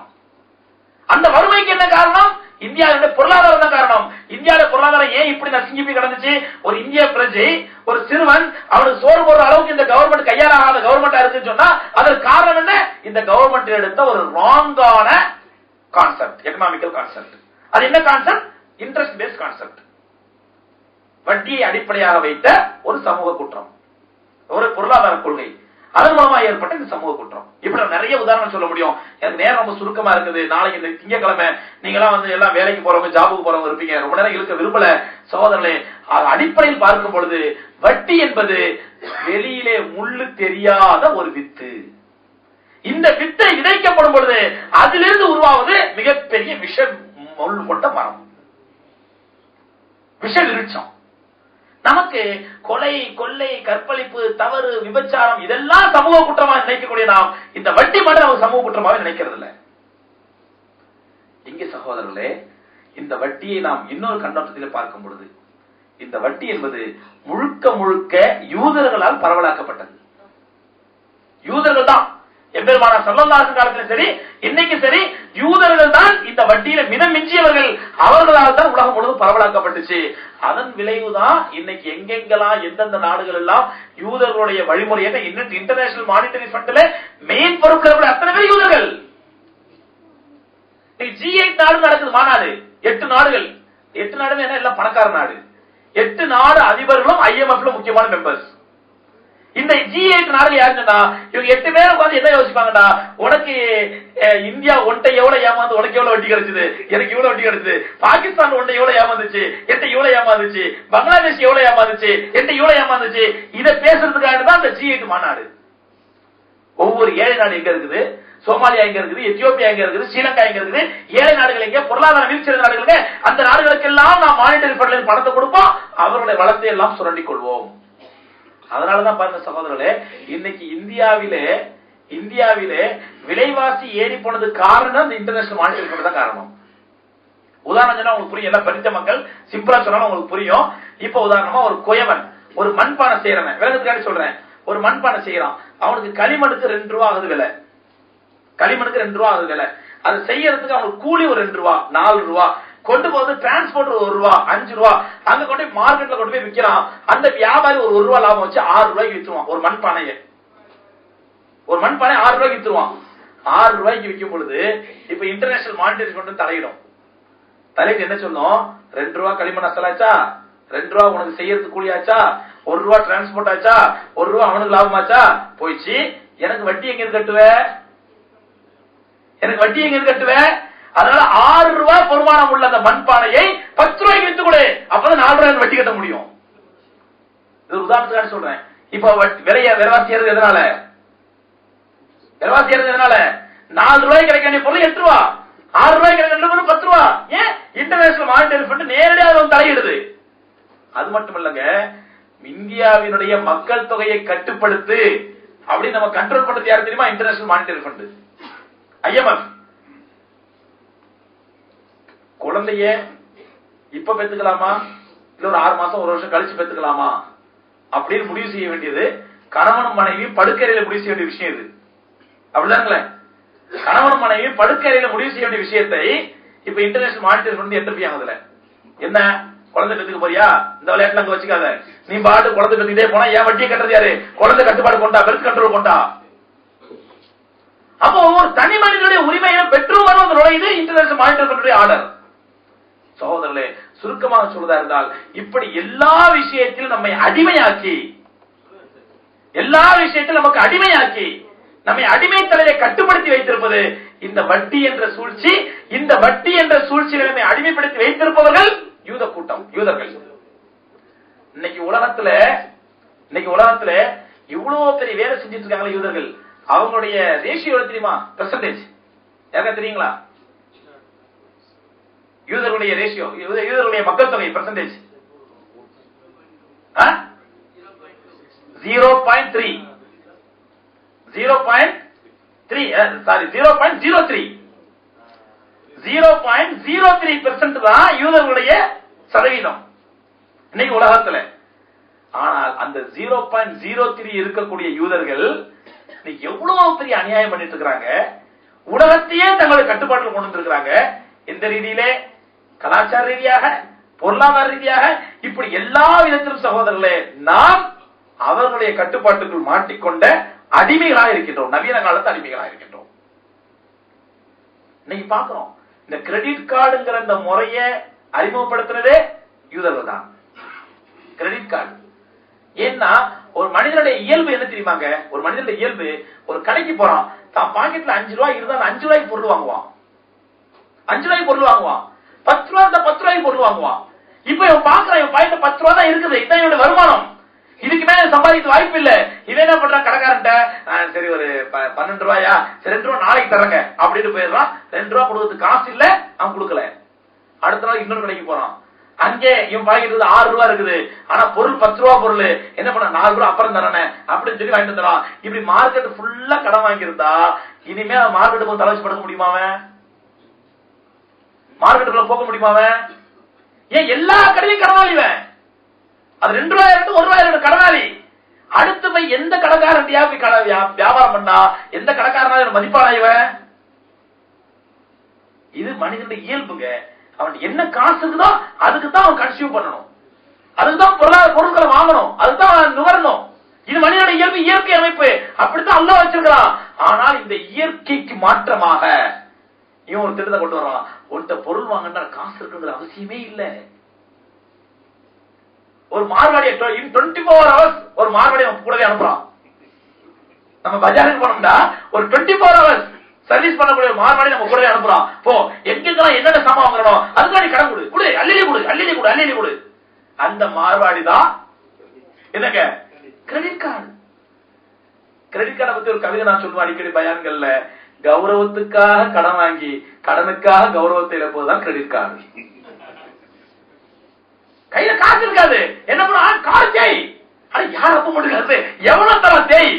அந்த வறுமைக்கு என்ன காரணம்? இந்தியாவுடைய பொருளாதாரம் தான் காரணம். இந்தியாவுடைய பொருளாதாரம் ஏன் இப்படி நசுங்கி போய் கிடந்துச்சு? ஒரு இந்திய பிரஜை, ஒரு சிறுவன், அவனுக்கு சோறு போடுற அளவுக்கு இந்த கவர்மெண்ட் கையாளாத கவர்மெண்டா இருக்குன்னு சொன்னா அதற்கு காரணம் என்ன? இந்த கவர்மெண்ட் எடுத்த ஒரு ராங்கான கான்செப்ட், எக்கனாமிக்கல் கான்செப்ட். அது என்ன கான்செப்ட்? Interest paste concept. வட்டியை அடிப்படையாக வைத்த ஒரு சமூக குற்றம், ஒரு பொருளாதார கொள்கை. அதன் மூலமா ஏற்பட்ட இந்த சமூக குற்றம். இப்படி நிறைய உதாரணம் சொல்ல முடியும். எனக்கு நேரம் ரொம்ப சுருக்கமா இருக்குது. நாளைக்கு இந்த திங்கட்கிழமை நீங்க எல்லாம் எல்லாம் வேலைக்கு போறவங்க, ஜாபுக்கு போறவங்க இருப்பீங்க. ரொம்ப நேரம் இழுக்க விரும்பல சகோதரர்களே. அடிப்படையில் பார்க்கும் பொழுது வட்டி என்பது வெளியிலே முள்ளு தெரியாத ஒரு வித்து. இந்த வித்தை விதைக்கப்படும் பொழுது அதிலிருந்து உருவாவது மிகப்பெரிய விஷ முள் கொண்ட மரம், விஷ விருட்சம். நமக்கு கொலை, கொள்ளை, கற்பழிப்பு, தவறு, விபச்சாரம் இதெல்லாம் சமூக குற்றமாக நினைக்கக்கூடிய நாம் இந்த வட்டி மட்டும் நமக்கு சமூக குற்றமாக நினைக்கிறது இல்லை. இங்கே சகோதரர்களே, இந்த வட்டியை நாம் இன்னொரு கண்ணோட்டத்தில் பார்க்கும் பொழுது இந்த வட்டி என்பது முழுக்க முழுக்க யூதர்களால் பரவலாக்கப்பட்டது. யூதர்கள் தான் எம்பெருமானார் ஸல்லல்லாஹு அலைஹி காலத்திலும் சரி இன்னைக்கு சரி யூதர்கள் தான் இந்த வட்டியில மிதம் மிஞ்சியவர்கள். அவர்களால் தான் உலகம் முழுவதும் பரவலாக்கப்பட்டுச்சு. அதன் விளைவுதான் இன்னைக்கு எங்கெங்கெல்லாம் எந்தெந்த நாடுகள் எல்லாம் யூதர்களுடைய வழிமுறையை இன்டர்நேஷனல் மானிட்டரி ஃபண்ட்ல மெயின் பொறுப்புல அத்தனை பேர் யூதர்கள். G8 நாடு நடக்குது மாநாடு. 8 நாடுகள், 8 நாடுமே என்ன எல்லாம் பணக்கார நாடு. 8 நாடு அதிபர்களும் IMF முக்கியமான மெம்பர்ஸ். இந்த G8 நாடுகள் யாருன்னா இவங்க 8 பேரும் உட்கார்ந்து என்ன யோசிப்பாங்கடா, உனக்கு இந்தியா ஒன்றை எவ்வளவு ஏமாந்து உனக்கு எவ்வளவு வட்டி கிடைச்சது, எனக்கு இவ்வளவு வட்டி கிடைச்சது, பாகிஸ்தான் ஒன்றை எவ்வளவு ஏமாந்துச்சு, என்கிட்ட இவ்வளவு ஏமாந்துச்சு, பங்களாதேஷ் எவ்வளவு ஏமாந்துச்சு, என்கிட்ட இவ்வளவு ஏமாந்துச்சு. இதை பேசுறதுக்காக தான் இந்த G8 மாநாடு. ஒவ்வொரு ஏழை நாடு எங்க இருக்குது, சோமாலியா எங்க இருக்குது, எத்தியோப்பியா எங்க இருக்குது, ஸ்ரீலங்கா எங்க இருக்குது, ஏழை நாடுகள் எங்க, பொருளாதார வீழ்ச்சி நாடுகளுக்கு, அந்த நாடுகளுக்கெல்லாம் நாம் மானிட்டரி ஃபண்ட்ல பணத்தை கொடுப்போம், அவர்களுடைய வளத்தை எல்லாம் சுரண்டிக் கொள்வோம். அதனாலதான் பாருங்க சகோதரர்களே, இன்னைக்கு இந்தியாவிலே விலைவாசி ஏறி போனது காரணம் இந்த இன்டர்நேஷனல் மானிட்டரி ஃபண்ட் தான் காரணம். உதாரணம் சொன்னா உங்களுக்கு புரியும், எல்லாம் படித்த மக்கள் சிம்பிளா சொன்னாலும் உங்களுக்கு புரியும். இப்ப உதாரணமா ஒரு குயவன் ஒரு மண்பானை செய்யறவன், விலங்குக்காண்டி சொல்றேன், ஒரு மண்பானை செய்யறான். அவனுக்கு களிமண்ணுக்கு 2 ரூபா ஆகுது விலை, களிமண்ணுக்கு 2 ரூபா ஆகுது விலை. அது செய்யறதுக்கு அவனுக்கு கூலி ஒரு 2 ரூபா, 4 ரூபா, கொண்டு போது டிரான்ஸ்போர்ட் 1 ரூபா, 5 ரூபா, அங்க கொண்டு போய் மார்க்கெட்ல கொண்டு போய் விற்கிறான். அந்த வியாபாரி ஒரு 1 ரூபா லாபம் வச்சு 6 ரூபாய்க்கு வித்துருவான். ஒரு மண்பானை 6 ரூபாய்க்கு வித்துருவான். 6 ரூபாய்க்கு விற்கும் பொழுது இப்ப இன்டர்நேஷனல் மானிட்டரி ஃபண்ட் தலையிடும். தலையிட்டு என்ன சொல்லும், 2 ரூபா களிமண் அசலாச்சா, 2 ரூபா உனக்கு செய்யறதுக்கு கூலியாச்சா, 1 ரூபா டிரான்ஸ்போர்ட் ஆச்சா, 1 ரூபா அவனுக்கு லாபமாச்சா, போயிடுச்சு. எனக்கு வட்டி எங்க கட்டுவ, எனக்கு வட்டி எங்க கட்டுவ. அதனால 6 ரூபாய் பொறுமானம் உள்ள அந்த மண்பானையை 10 ரூபாய்க்கு வித்து கொடு, அப்பதான் 4 ரூபாய் வட்டி கட்ட முடியும். இது உதாரணத்துக்காக சொல்றேன். இப்ப விலைவாசி ஏறுது எதனால, விலைவாசி ஏறுது எதனால, 4 ரூபாய்க்கு கிடைக்க வேண்டிய பொருள் 8 ரூபா, 6 ரூபாய்க்கு கிடைக்க வேண்டிய பொருள் 10 ரூபா. ஏன் இன்டர்நேஷனல் மானிட்டரி ஃபண்ட் நேரடியாக தலையிடுது. அது மட்டும் இல்லங்க, இந்தியாவினுடைய மக்கள் தொகையை கட்டுப்படுத்து அப்படி நம்ம கண்ட்ரோல் பண்றது யாரு தெரியுமா, இன்டர்நேஷனல் மானிட்டரி ஃபண்ட், IMF. குழந்தைய இப்ப பெத்துக்கலாமா இல்ல ஒரு 6 மாசம் 1 வருஷம் கழிச்சு பெத்துக்கலாமா அப்படின்னு முடிவு செய்ய வேண்டியது கணவனும் மனைவியும் படுக்கையில முடிவு செய்ய வேண்டிய விஷயம். இது அப்படிதாங்களே, கணவனும் மனைவியும் படுக்கையில முடிவு செய்ய வேண்டிய விஷயத்தை இப்ப இன்டர்நேஷனல் மானிட்டரி ஃபண்ட் என்ட்ரி ஆகுதுல. என்ன குழந்தை பெத்துக்க போறியா, இந்த விளையாட்டுல அங்க வச்சுக்காத, நீ பாட்டு குழந்தை பெத்துக்கிட்டே போனா ஏன் வட்டியை கட்டுறது யாரு, குழந்தை கட்டுப்பாடு கொண்டா, பெர்த் கண்ட்ரோல் கொண்டா. அப்போ ஒரு தனி மனிதனுடைய உரிமையை பெற்றோர் நுழையுது இன்டர்நேஷனல் மானிட்டரி ஃபண்ட் ஆர்டர். சகோதரர்களே, சுருக்கமாக சொல்வதா இருந்தால் இப்படி எல்லா விஷயத்திலும் நம்மை அடிமையாக்கி, எல்லா விஷயத்திலும் நமக்கு அடிமையாக்கி நம்மை அடிமைத்தலையை கட்டுப்படுத்தி வைத்திருப்பது இந்த வட்டி என்ற சூழ்ச்சி. இந்த வட்டி என்ற சூழ்ச்சியை நம்மை அடிமைப்படுத்தி வைத்திருப்பவர்கள் யூத கூட்டம், யூதர்கள். இன்னைக்கு உலகத்துல இவ்வளவு பெரிய வேலை செஞ்சிட்டு இருக்காங்களா யூதர்கள். அவங்களுடைய ரேஷியோ தெரியுமா, பெர்சன்டேஜ் யாருக்கா தெரியுங்களா? யூதர்களுடைய ரேஷியோ, யூதர்களுடைய மக்கள் தொகை பெர்சன்டேஜ் 0.3 0.03% தான் யூதர்களுடைய சதவீதம் இன்னைக்கு உலகத்துல. ஆனால் அந்த 0.03 இருக்கக்கூடிய யூதர்கள் இன்னைக்கு எவ்வளவு பெரிய அநியாயம் பண்ணிட்டு இருக்காங்க. உலகத்தையே தங்களுடைய கட்டுப்பாட்டில் கொண்டு வந்திருக்கிறாங்க. எந்த ரீதியிலே, கலாச்சார ரீதியாக, பொருளாதார ரீதியாக, இப்படி எல்லா விதத்திலும் சகோதரர்களே நாம் அவர்களுடைய கட்டுப்பாட்டுக்குள் மாட்டிக்கொண்ட அடிமைகளாக இருக்கின்றோம். நவீன காலத்து அடிமைகளாக இருக்கின்றோம். இன்னைக்கு பாக்குறோம், இந்த கிரெடிட் கார்டுங்கிற இந்த முறையை அறிமுகப்படுத்துறதே யூதர்கள் தான். கிரெடிட் கார்டு ஏன்னா ஒரு மனிதனுடைய இயல்பு என்ன தெரியுமாங்க? ஒரு மனிதனுடைய இயல்பு, ஒரு கடைக்கு போறான், தான் பாக்கெட்ல 5 ரூபாய் இருந்தா 5 ரூபாய்க்கு பொருள் வாங்குவான், 5 ரூபாய்க்கு பொருள் வாங்குவான், 10 ரூபாய் இருந்தா 10 ரூபாய்க்கு பொருள் வாங்குவான். இப்ப இவன் பாக்குறான், இவன் பாக்கெட்ல 10 ரூபாய் தான் இருக்குது, இதான் இவனுடைய வருமானம், இதுக்கு மேல சம்பாதிக்க வாய்ப்பு இல்ல. இவன் என்ன பண்றான், கடைக்காரன்ட்ட சரி ஒரு 12 ரூபாயா, சரி 2 ரூபாய் நாளைக்கு தரங்க அப்படின்னு போயிடுறான். 2 ரூபாய் கொடுக்கறதுக்கு காசு இல்ல, அவன் கொடுக்கல. அடுத்த நாள் இன்னொரு கடைக்கு போறான், அங்கே இவன் பாக்கெட் 6 ரூபாய் இருக்குது, ஆனா பொருள் 10 ரூபாய் பொருள், என்ன பண்ண 4 ரூபாய் அப்புறம் தரனே அப்படின்னு சொல்லி வாங்கிட்டு தரான். இப்படி மார்க்கெட் ஃபுல்லா கடன் வாங்கியிருந்தா இனிமே மார்க்கெட்டுக்கு தலை வச்சு படுக்க முடியுமா? அவன் மார்க்கெட்டுக்குள்ள போக முடியுமா? ஏன் எல்லா கடையும் கடனாளிவன், அது 2 ரூபாய் 1 ரூபாய் கடனாளி. அடுத்து போய் எந்த கடைக்காரன் வியாபாரம் பண்ணா எந்த கடைக்காரனா மதிப்பான இவன்? இது மனிதனுடைய இயல்புங்க. அவன் என்ன காசு இருக்குதோ அதுக்கு தான் அவன் கன்சியூம் பண்ணணும், அதுக்குதான் பொருட்களை வாங்கணும், அதுதான் அவன் நுகரணும். இது மனிதனுடைய இயல்பு, இயற்கை அமைப்பு, அப்படித்தான் அல்லாஹ் வச்சிருக்கிறான். ஆனால் இந்த இயற்கைக்கு மாற்றமாக இவன் ஒரு திட்டத்தை கொண்டு வரான். உன்கிட்ட பொருள் வாங்கினா காசு இருக்குங்கிற அவசியமே இல்லை. ஒரு மார்வாடியை 24 hours ஒரு மார்வாடியை கூடவே அனுப்புறான். நம்ம பஜாருக்கு போனோம்னா ஒரு 24 hours சர்வீஸ் பண்ணக்கூடிய மார்வாடி நம்ம கூடவே அனுப்புறான். போ, எங்கெல்லாம் என்னென்ன சாமான் வாங்கணும் அதுக்கு நீ கடன் கொடு, கொடு, அள்ளிலி கொடு, அள்ளிலி கொடு, அள்ளிலி கொடு. அந்த மார்வாடி தான் என்னங்க கிரெடிட் கார்டு. கிரெடிட் கார்டை பத்தி ஒரு கவிதை நான் சொல்லுவேன் அடிக்கடி பயான்கள்ல. கௌரவத்துக்காக கடன் வாங்கி கடனுக்காக கௌரவத்தை இழப்பதுதான் கிரெடிட் கார்டு. கையில காசு இருக்காது, என்ன பண்ண காசு தேய், ஆனா யார் அப்ப முடியாது, எவ்வளவு தர தேய்,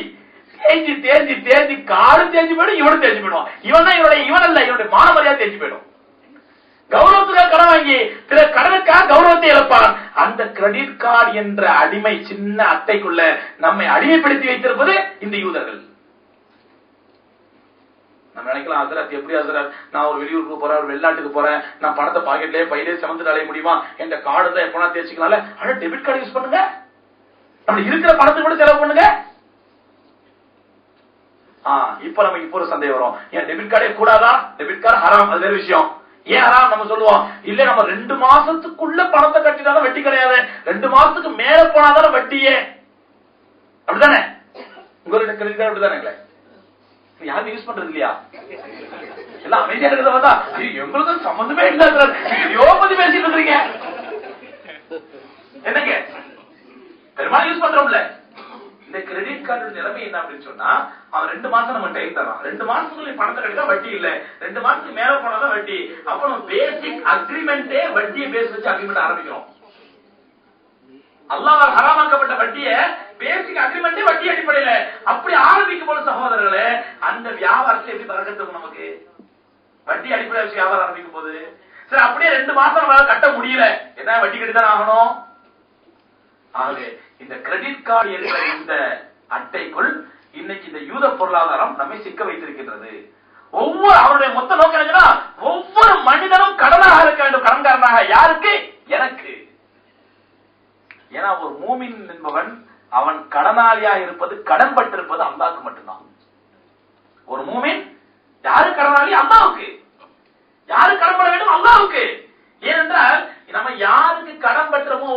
தேஞ்சி தேஞ்சி தேஞ்சி காடு தேஞ்சு போயிடும், இவனும் தேஞ்சு போயிடும். இவன் தான் இவன் அல்ல, இவனுடைய மானமரியாதை தேஞ்சு போயிடும். கௌரவத்துக்காக கடன் வாங்கி பிற கடனுக்காக கௌரவத்தை இழப்பான். அந்த கிரெடிட் கார்டு என்ற அடிமை சின்ன அட்டைக்குள்ள நம்மை அடிமைப்படுத்தி வைத்திருப்பது இந்த யூதர்கள். நம்ம நினைக்கலாம், ஹசரத் எப்படி ஹசரத், நான் ஒரு வெளியூருக்கு போறேன், ஒரு வெளிநாட்டுக்கு போறேன், நான் பணத்தை பாக்கெட்லயே பையிலே சமந்து அடைய முடியுமா, என்ற கார்டு தான் எப்பனா தேய்ச்சிக்கலாம்ல, ஆனா டெபிட் கார்டு யூஸ் பண்ணுங்க, நம்ம இருக்கிற பணத்தை கூட செலவு பண்ணுங்க. இப்ப நமக்கு இப்போ ஒரு சந்தேகம் வரும், ஏன் டெபிட் கார்டே கூடாதா, டெபிட் கார்டு ஹராம், அது வேற விஷயம். ஏன் ஹராம் நம்ம சொல்லுவோம், இல்ல நம்ம 2 மாசத்துக்குள்ள பணத்தை கட்டினாதான் வட்டி கிடையாது, 2 மாசத்துக்கு மேல போனாதான் வட்டியே, அப்படித்தானே? உங்களுடைய கிரெடிட் கார்டு அப்படிதானே? யாரும் யூஸ் பண்றது இல்லையா? எல்லாம் அமைதியா இருக்கிறத பார்த்தா எங்களுக்கு சம்பந்தமே இல்ல, பத்தி பேசிட்டு இருக்கீங்க என்னங்க? பெரும்பாலும் யூஸ் பண்றோம்ல. இந்த கிரெடிட் கார்டு நிலைமை என்ன அப்படின்னு சொன்னா, அவன் 2 மாசம் நம்ம டைம் தரான், 2 மாசத்துக்குள்ள பணத்தை கட்டினா வட்டி இல்ல, 2 மாசத்துக்கு மேல போனாதான் வட்டி. அப்ப நம்ம பேசிக் அக்ரிமெண்டே வட்டியை பேஸ் வச்சு அக்ரிமெண்ட் ஆரம்பிக்கிறோம். அல்லாஹ்வால் ஹராமாக்கப்பட்ட வட்டியை பேசிக் அக்ரிமெண்டே வட்டி அடிப்படையில அப்படி ஆரம்பிக்கும் போது சகோதரர்களே, அந்த வியாபாரத்தை எப்படி பறக்கத்துக்கும் நமக்கு வட்டி அடிப்படையில் வச்சு வியாபாரம் ஆரம்பிக்கும் போது, சரி அப்படியே 2 மாசம் நம்மளால கட்ட முடியல, என்ன வட்டி கட்டிதான் ஆகணும். ஆகவே இந்த கிரெடிட் கார்டு என்ற இந்த அட்டைக்குள் இன்னைக்கு இந்த யூத பொருளாதாரம் நம்மை சிக்க வைத்திருக்கின்றது. ஒவ்வொரு அவருடைய மொத்த நோக்கம் என்னன்னா, ஒவ்வொரு மனிதனும் கடனாக இருக்க வேண்டும். கடன்காரனாக யாருக்கு? எனக்கு. ஏன்னா ஒரு மூமின் என்பவன் அவன் கடனாளியாக இருப்பது, கடன் பட்டிருப்பது அல்லாஹ்வுக்கு மட்டும்தான். ஒரு மூமின் யாரு கடனாளி? அல்லாஹ்வுக்கு. யாரு கடன் பட வேண்டும்? அல்லாஹ்வுக்கு. ஏனென்றால் நம்ம யாருக்கு கடன் பற்றமோ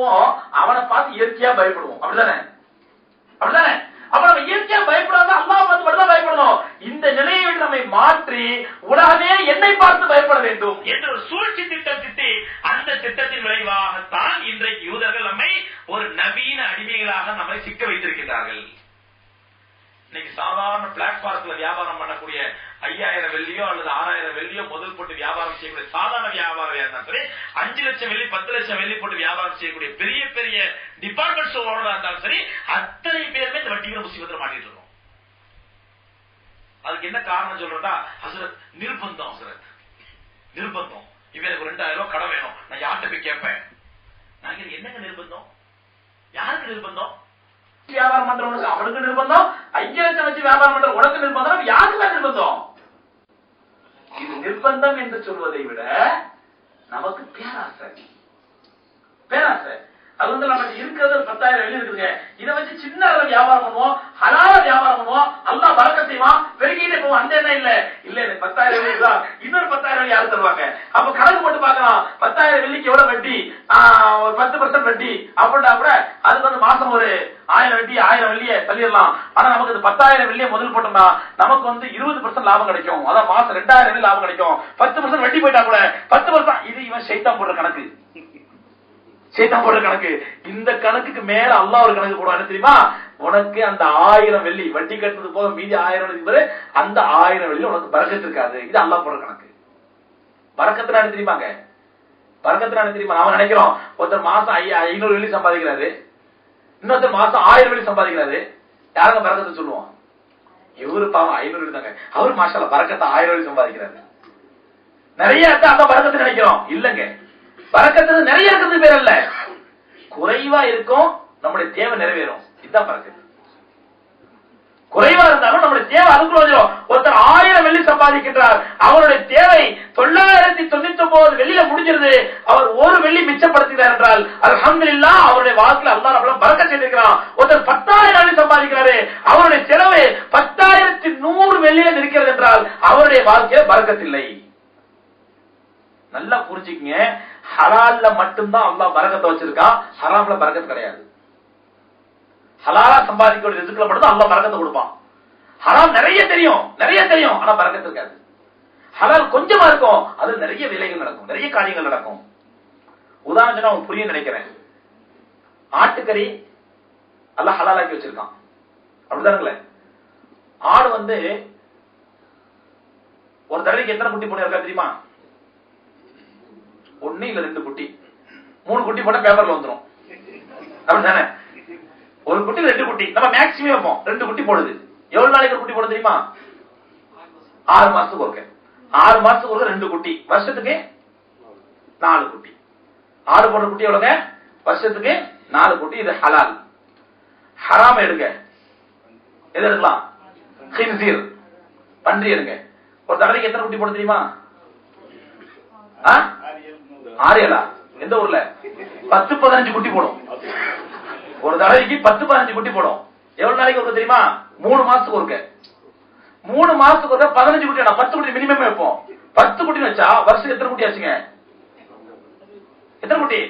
அவனை பார்த்து இயற்கையா பயப்படுவோம், அப்படிதானே? அப்படிதானே? அப்ப நம்ம இயற்கையா பயப்படாத அல்லாஹ் பார்த்து மட்டும்தான் பயப்படணும். இந்த நிலையை விட்டு நம்மை மாற்றி உலகமே என்னை பார்த்து பயப்பட வேண்டும் என்று ஒரு சூழ்ச்சி திட்டம் திட்டி, அந்த திட்டத்தின் விளைவாகத்தான் இன்றைக்கு யூதர்கள் நம்மை ஒரு நவீன அடிமைகளாக நம்மை சிக்க வைத்திருக்கிறார்கள். இன்னைக்கு சாதாரண பிளாட்பாரத்துல வியாபாரம் பண்ணக்கூடிய 5000 வெள்ளியோ அல்லது 6000 வெள்ளியோ முதல் போட்டு வியாபாரம் செய்யக்கூடிய சாதாரண வியாபாரம் இருந்தாலும் சரி, 5 லட்சம் வெள்ளி 10 லட்சம் வெள்ளி போட்டு வியாபாரம் செய்யக்கூடிய பெரிய பெரிய டிபார்ட்மெண்ட் ஸ்டோர் ஓனரா இருந்தாலும் சரி, அத்தனை பேருமே இந்த வட்டிங்கிற முசீபத்துல மாட்டிட்டு இருக்கோம். அதுக்கு என்ன காரணம் சொல்றா, ஹசரத் நிர்பந்தம், ஹசரத் நிர்பந்தம், இவன் எனக்கு 2000 ரூபாய் கடன் வேணும், நான் யார்கிட்ட போய் கேட்பேன். நான் என்னங்க நிர்பந்தம்? யாருக்கு நிர்பந்தம்? வியாபாரம் பண்றவனுக்கு அவனுக்கு நிர்பந்தம், 5 லட்சம் வச்சு வியாபாரம் பண்ற உனக்கு நிர்பந்தம், யாருக்கு நிர்பந்தம்? இது நிர்பந்தம் என்று சொல்வதை விட நமக்கு பேராசை. பேராசை. அது வந்து நமக்கு இருக்கிறது 10,000 வெள்ளி இருக்குதுங்க. இதை வச்சு சின்ன அளவு வியாபாரம் பண்ணுவோம், ஹலால வியாபாரம் பண்ணுவோம், அல்லாஹ் பரக்கத் செய்வான், பெருகிட்டே போவோம். அந்த எண்ணம் இல்ல. இல்ல எனக்கு 10,000 வெள்ளி தான், இன்னொரு 10,000 வெள்ளி யாரு தருவாங்க? அப்ப கணக்கு போட்டு பார்க்கலாம். 10,000 வெள்ளிக்கு எவ்வளவு வட்டி, 10% வட்டி அப்படின்னா கூட அதுக்கு வந்து மாசம் ஒரு 1000 வெள்ளி 1000 வெள்ளியை தள்ளிடலாம். ஆனா நமக்கு இந்த 10,000 வெள்ளியை முதல் போட்டோம்னா நமக்கு வந்து 20% லாபம் கிடைக்கும். அதான் மாசம் 2,000 வெள்ளி லாபம் கிடைக்கும். 10% வட்டி போயிட்டா கூட 10%. இது இவன் சைத்தான் போடுற கணக்கு, சைத்தான் போடுற கணக்கு. இந்த கணக்குக்கு மேல அல்லாஹ் ஒரு கணக்கு போடுவான். என்ன தெரியுமா? உனக்கு அந்த 1000 வெள்ளி வட்டி கட்டுறது போக மீதி 1000 வெள்ளி, அந்த 1000 வெள்ளி உனக்கு பரக்கத்து இருக்காது. இது அல்லாஹ் போடுற கணக்கு. பரக்கத்துனா என்ன தெரியுமாங்க? பரக்கத்துனா என்ன தெரியுமா? நாம நினைக்கிறோம் ஒருத்தர் மாசம் 500 வெள்ளி சம்பாதிக்கிறாரு, இன்னொருத்தர் மாசம் 1000 வெள்ளி சம்பாதிக்கிறாரு. யாருங்க பரக்கத்தை சொல்லுவோம்? இவரு பாவம் 500 வெள்ளி தாங்க, அவரு மாஷாஅல்லாஹ் பரக்கத்தை 1000 வெள்ளி சம்பாதிக்கிறாரு. நிறைய இருக்கா அந்த பரக்கத்தை நினைக்கிறோம். இல்லங்க, பரக்கத்து நிறைய இருக்கிறது பேர் அல்ல, குறைவா இருக்கும், நம்முடைய தேவை நிறைவேறும். இதுதான் பரக்கத்து. குறைவா இருந்தாலும் நம்முடைய தேவை அதுக்குள்ள. ஒருத்தர் 1000 வெள்ளி சம்பாதிக்கின்றார், அவருடைய தேவை 999 வெள்ளியில முடிஞ்சிருது, அவர் ஒரு வெள்ளி மிச்சப்படுத்துகிறார் என்றால் அல்ஹம்துலில்லாஹ், அவருடைய வாழ்க்கையில் அல்லாஹ் நம்மள பரக்கத் செய்திருக்கிறான். ஒருத்தர் 10,000 வெள்ளி சம்பாதிக்கிறாரு, அவருடைய செலவு 10,100 வெள்ளியில இருக்கிறது என்றால் அவருடைய வாழ்க்கையில பரக்கத் இல்லை. நல்லா புரிஞ்சுக்கங்க, ஹலால்ல மட்டும்தான் அல்லாஹ் பரக்கத்தை வச்சிருக்கான், ஹராம்ல பரக்கத் கிடையாது. ஹலாலா சம்பாதிக்கக்கூடிய ரிஸ்க்ல மட்டும் தான் அல்லாஹ் பரக்கத்தை கொடுப்பான். ஹராம் நிறைய தெரியும், நிறைய தெரியும், ஆனா பரக்கத் இருக்காது. ஹலால் கொஞ்சமா இருக்கும், அது நிறைய வேலைகள் நடக்கும், நிறைய காரியங்கள் நடக்கும். உதாரணம் சொன்னா உங்களுக்கு புரியும் நினைக்கிறேன். ஆட்டுக்கறி அல்லாஹ் ஹலாலாக்கி வச்சிருக்கான், அப்படிதானுங்களே? ஆடு வந்து ஒரு தடவைக்கு எத்தனை குட்டி போட்டு இருக்கா தெரியுமா? 1 இல்ல 2 குட்டி, 3 குட்டி போட்டா பேப்பர்ல வந்துடும், அப்படிதானே? ஒரு குட்டி 2 குட்டி நம்ம மேக்ஸிமம் வைப்போம். 2 குட்டி போடுது. எவ்வளவு நாளைக்கு ஒரு குட்டி போடுது தெரியுமா? 6 மாசத்துக்கு ஒருக்க. 6 மாசத்துக்கு ஒருக்க 2 குட்டி, வருஷத்துக்கு 4 குட்டி. 6 போடுற குட்டி எவ்வளவுங்க? வருஷத்துக்கு 4 குட்டி. இது ஹலால். ஹராம் எடுங்க, எது எடுக்கலாம்? கின்சீர், பன்றி எடுங்க. ஒரு தடவைக்கு எத்தனை குட்டி போடுது தெரியுமா? 6 7 எந்த ஊர்ல 10-15 குட்டி போடும். ஒரு தடவைக்கு 10-15 குட்டி போடும். எவ்வளவு நாளைக்கு ஒருக்க தெரியுமா? 3 மாசத்துக்கு ஒருக்க. 3 மாசத்துக்கு ஒருக்க 15 குட்டி. 10 குட்டி மினிமம் வைப்போம். 10 குட்டி வச்சா வருஷம் எத்தனை குட்டி ஆச்சுங்க? எத்தனை குட்டி?